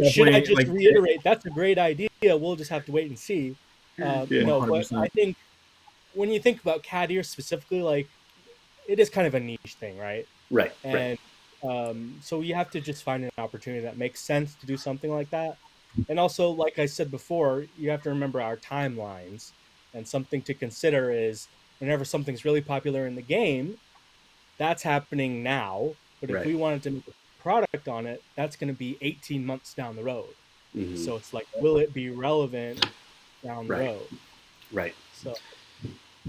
Should I just reiterate? That's a great idea. We'll just have to wait and see. But I think when you think about cat ears specifically, like, it is kind of a niche thing, right? Right. And so you have to just find an opportunity that makes sense to do something like that. And also, like I said before, you have to remember our timelines. And something to consider is, whenever something's really popular in the game, that's happening now. But if we wanted to make a product on it, that's going to be 18 months down the road. So it's like, will it be relevant down the road? Right. So.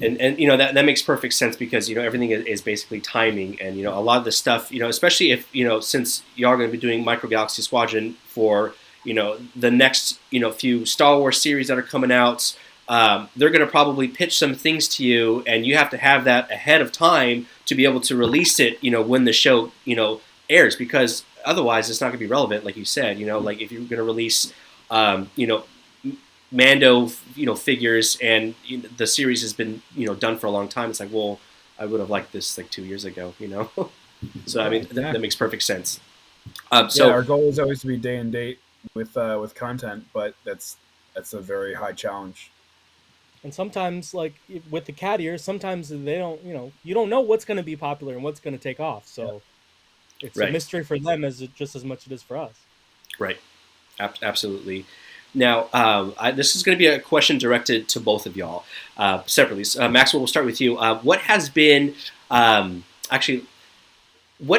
And that makes perfect sense, because everything is basically timing, and a lot of the stuff, especially if since you are going to be doing Micro Galaxy Squadron for the next few Star Wars series that are coming out, they're going to probably pitch some things to you, and you have to have that ahead of time to be able to release it when the show airs, because otherwise it's not going to be relevant, like you said. Like, if you're going to release Mando, figures, and the series has been, done for a long time. It's like, well, I would have liked this like 2 years ago, So I mean, that makes perfect sense. So our goal is always to be day and date with content, but that's a very high challenge. And sometimes, like with the cat ears, sometimes they don't, you don't know what's going to be popular and what's going to take off. So it's a mystery for them just as much as it is for us. Right. Absolutely. Now, this is going to be a question directed to both of y'all separately. Maxwell, we'll start with you. What has been, what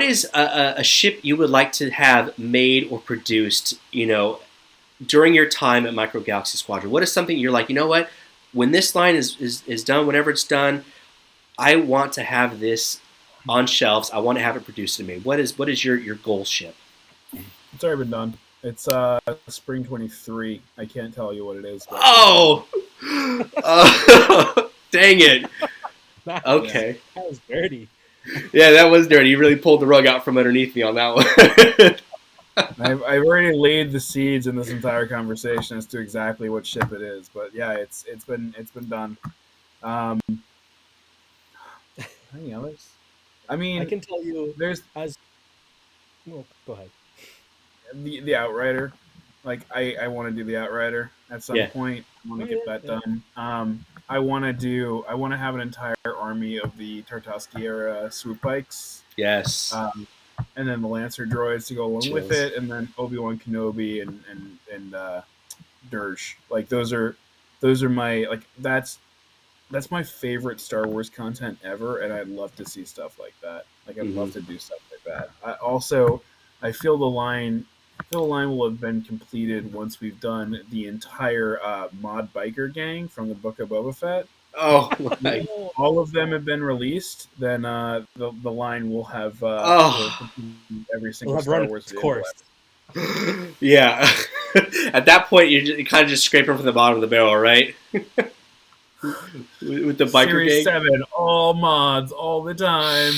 is a ship you would like to have made or produced, during your time at Micro Galaxy Squadron? What is something you're like, what? When this line is done, whenever it's done, I want to have this on shelves. I want to have it produced and made. What is your goal ship? It's already been done. It's Spring 23. I can't tell you what it is. But oh, dang it. Okay. That was dirty. Yeah, that was dirty. You really pulled the rug out from underneath me on that one. I've already laid the seeds in this entire conversation as to exactly what ship it is, but yeah, it's been done. Any others? I mean, I can tell you. There's well, go ahead. The Outrider. Like, I want to do the Outrider at some point. I want to get that done. I want to have an entire army of the Tartakovsky era swoop bikes. Yes. And then the Lancer droids to go along with it, and then Obi-Wan Kenobi and Dirge. Like, those are my, like, that's my favorite Star Wars content ever, and I'd love to see stuff like that. Like, I'd love to do stuff like that. I feel the line will have been completed once we've done the entire mod biker gang from the Book of Boba Fett. Oh my! All of them have been released. Then the line will have every single Star Wars course. Yeah. At that point, you're kind of just scraping from the bottom of the barrel, right? With the biker Series gang. 7, all mods, all the time.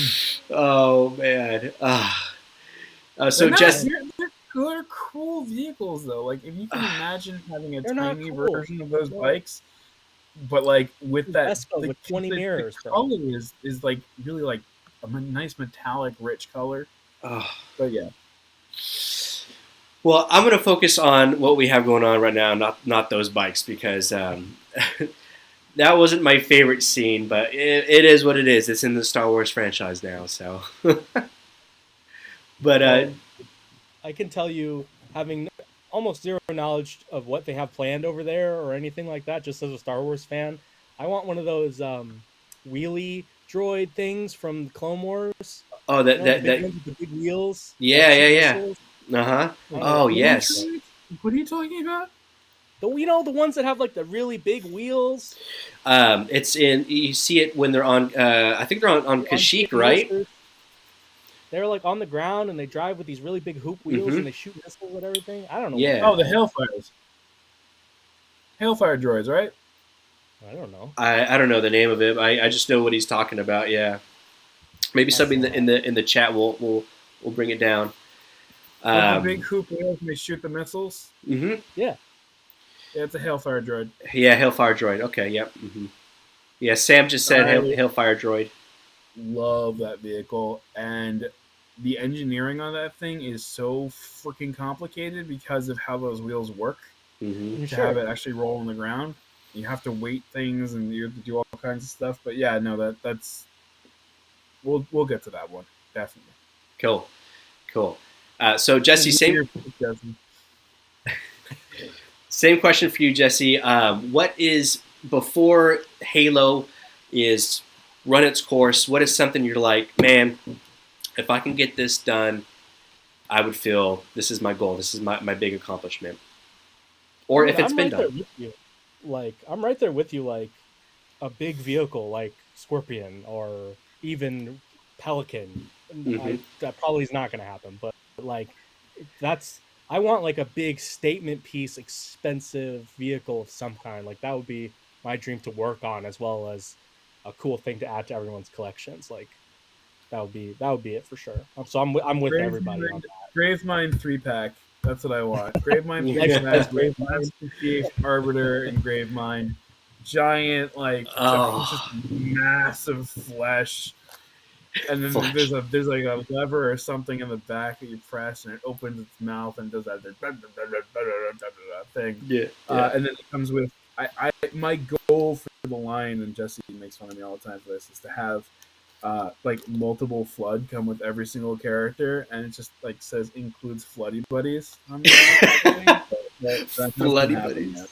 Oh man. So they're cool vehicles though. Like, if you can imagine having a tiny cool. version of those bikes, but like with that, with 20 mirrors, the color is like really like a nice metallic, rich color. But yeah. Well, I'm going to focus on what we have going on right now, not those bikes, because that wasn't my favorite scene, but it is what it is. It's in the Star Wars franchise now, so. But I can tell you, having almost zero knowledge of what they have planned over there or anything like that. Just as a Star Wars fan, I want one of those wheelie droid things from the Clone Wars. Oh, You know, the big ones with the big wheels. Yeah, shoot yeah. missiles. Uh-huh. I don't Oh, know. yes. What are you talking about? The ones that have like the really big wheels. It's in. You see it when they're on. I think they're on Kashyyyk, right? They're like on the ground and they drive with these really big hoop wheels and they shoot missiles and everything. I don't know. Yeah. Oh, the Hailfires. Hailfire droids, right? I don't know. I don't know the name of it. I just know what he's talking about. Yeah. Maybe somebody in the chat will bring it down. The big hoop wheels and they shoot the missiles. Mm-hmm. Yeah. Yeah, it's a Hailfire droid. Yeah, Hailfire droid. Okay, yep. Mm-hmm. Yeah, Sam just said Hailfire droid. Love that vehicle, and the engineering on that thing is so freaking complicated because of how those wheels work. Mm-hmm. To have it actually roll on the ground, you have to weight things and you have to do all kinds of stuff. But yeah, no, that's we'll get to that one definitely. Cool. So Jesse, same question for you, Jesse. What is, before Halo is run its course, what is something you're like, man, if I can get this done, I would feel this is my goal. This is my big accomplishment. Or if it's been done. I'm right there with you, like a big vehicle like Scorpion or even Pelican. Mm-hmm. That probably is not going to happen, but like I want like a big statement piece, expensive vehicle of some kind. Like that would be my dream to work on, as well as a cool thing to add to everyone's collections. Like that would be it for sure. So I'm with everybody on that. Gravemind 3-pack. That's what I want. Gravemind 3-pack, Gravemind, Arbiter, and Gravemind. Giant, just massive flesh. And then there's like a lever or something in the back that you press, and it opens its mouth and does that thing. Yeah. And then it comes with my goal for the line, and Jesse makes fun of me all the time for this, is to have multiple flood come with every single character, and it just says includes Floody Buddies on the Floody Buddies.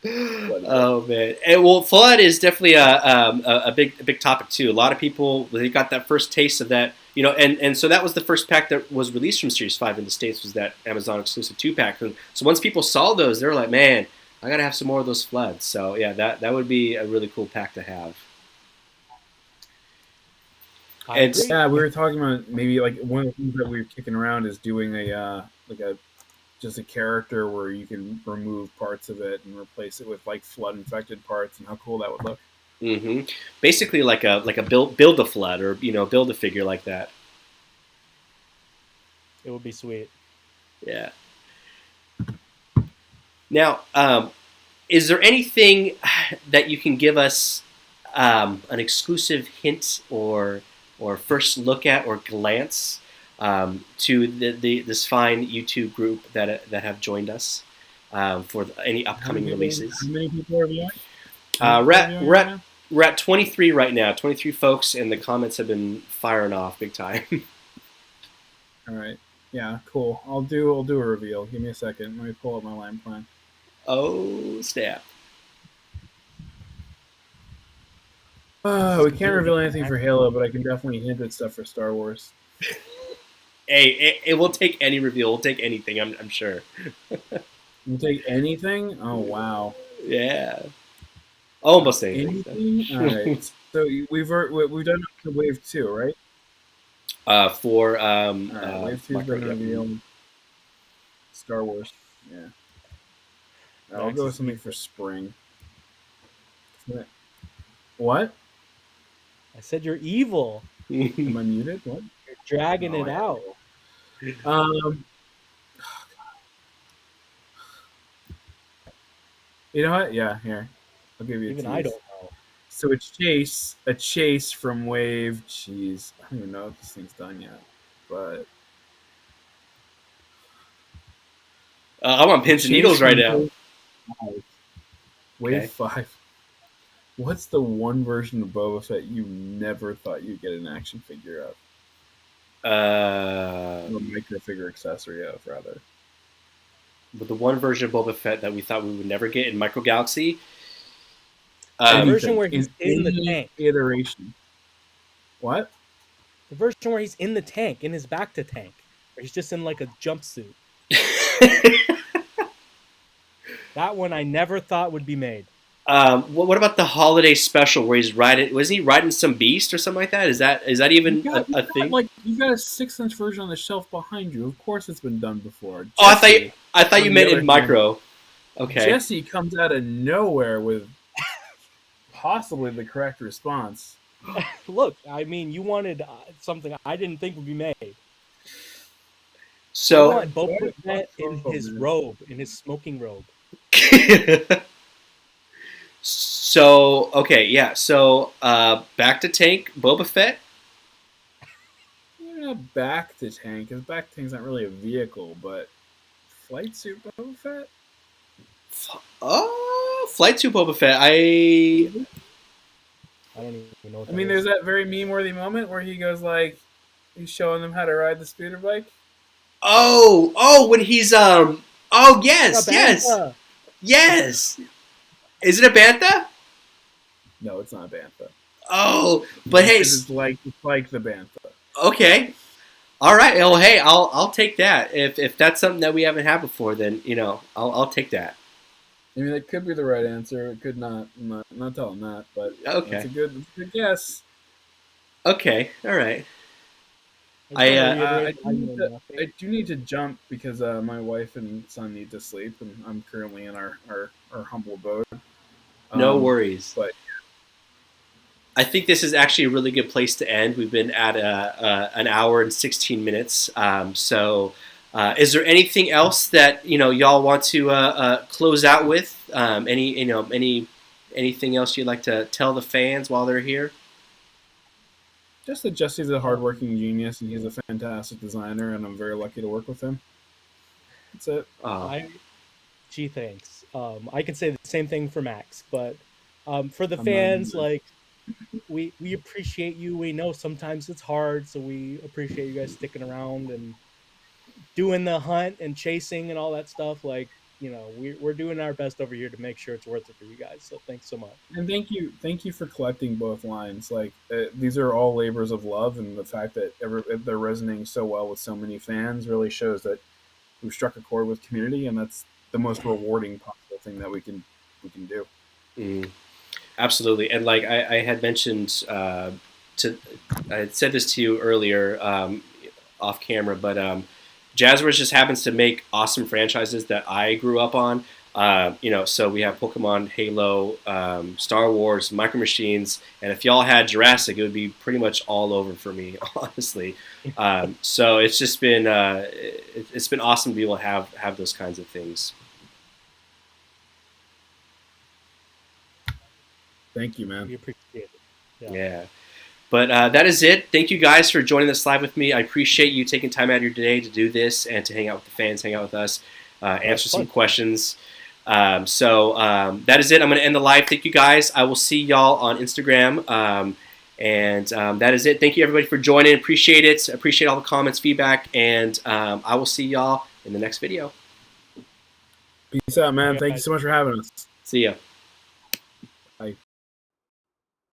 Oh man! And well, flood is definitely a big topic too. A lot of people, they got that first taste of that, and so that was the first pack that was released from Series 5 in the States, was that Amazon exclusive 2-pack. And so once people saw those, they were like, man, I gotta have some more of those floods. So yeah, that would be a really cool pack to have. Yeah, we were talking about maybe one of the things that we were kicking around is doing just a character where you can remove parts of it and replace it with flood infected parts, and how cool that would look. Mm-hmm. Basically, like a build a flood, or build a figure like that. It would be sweet. Yeah. Now, is there anything that you can give us an exclusive hint or first look at or glance to this fine YouTube group that have joined us for any upcoming releases? How many people are viewing? We're at 23 right now. 23 folks, and the comments have been firing off big time. All right. Yeah, cool. I'll do a reveal. Give me a second. Let me pull up my line plan. Oh, snap. We can't reveal anything for Halo, but I can definitely hint at stuff for Star Wars. Hey, it will take any reveal. We'll take anything, I'm sure. We'll take anything? Oh, wow. Yeah. Almost anything. All right. So we've done the Wave 2, right? For Wave 2 is going to reveal Star Wars. Yeah. I'll go with something for spring. What? I said you're evil. Am I muted? What? You're dragging it out. You know what? Yeah, here. I'll give you a tease. I don't know. So a chase from Wave. Jeez, I don't even know if this thing's done yet, but I'm on pins and needles right now. Wave 5. What's the one version of Boba Fett you never thought you'd get an action figure of? A micro figure accessory of, rather. the one version of Boba Fett that we thought we would never get in Micro Galaxy. The version where he's in the tank. Iteration. What? The version where he's in the tank, in his back to tank, where he's just in like a jumpsuit. That one I never thought would be made. What about the holiday special where he's riding? Was he riding some beast or something like that? Is that even a thing? Like, you got a 6-inch version on the shelf behind you. Of course, it's been done before. Jesse, I thought you meant in Micro. Okay. Jesse comes out of nowhere with possibly the correct response. Look, I mean, you wanted something I didn't think would be made. So I want Boba Fett in his robe, in his smoking robe. So okay, yeah. So back to tank, Boba Fett. Not back to tank, because back to tank's not really a vehicle, but flight suit Boba Fett. Oh, flight suit Boba Fett. I don't even know. What there's that very meme-worthy moment where he goes like, he's showing them how to ride the speeder bike. Oh, when he's oh yes. Is it a bantha? No, it's not a bantha. Oh, but hey, it's like the bantha. Okay, all right. Well, hey, I'll take that. If that's something that we haven't had before, then I'll take that. I mean, it could be the right answer. It could not. I'm not telling that, but okay, it's a good guess. Okay, all right. I do need to jump because my wife and son need to sleep, and I'm currently in our humble abode. No worries. But I think this is actually a really good place to end. We've been at an hour and 16 minutes. So is there anything else that y'all want to close out with? Anything else you'd like to tell the fans while they're here? Just that Jesse's a hardworking genius, and he's a fantastic designer, and I'm very lucky to work with him. That's it. Gee, thanks. I can say the same thing for Max, but for the fans, like, we appreciate you. We know sometimes it's hard, so we appreciate you guys sticking around and doing the hunt and chasing and all that stuff. Like, we're doing our best over here to make sure it's worth it for you guys. So thanks so much. And thank you for collecting both lines. Like, these are all labors of love, and the fact that they're resonating so well with so many fans really shows that we've struck a chord with community, and that's the most rewarding possible thing that we can do. Absolutely. And like I had mentioned I had said this to you earlier off camera, but Jazwares just happens to make awesome franchises that I grew up on. So we have Pokemon, Halo, Star Wars, Micro Machines, and if y'all had Jurassic, it would be pretty much all over for me, honestly. So it's just been it's been awesome to be able to have those kinds of things. Thank you, man. We appreciate it. Yeah. But that is it. Thank you guys for joining this live with me. I appreciate you taking time out of your day to do this and to hang out with the fans, hang out with us, answer some questions. So that is it. I'm going to end the live. Thank you guys. I will see y'all on Instagram. And that is it. Thank you, everybody, for joining. Appreciate it. Appreciate all the comments, feedback. And I will see y'all in the next video. Peace out, man. Thank you so much for having us. See ya.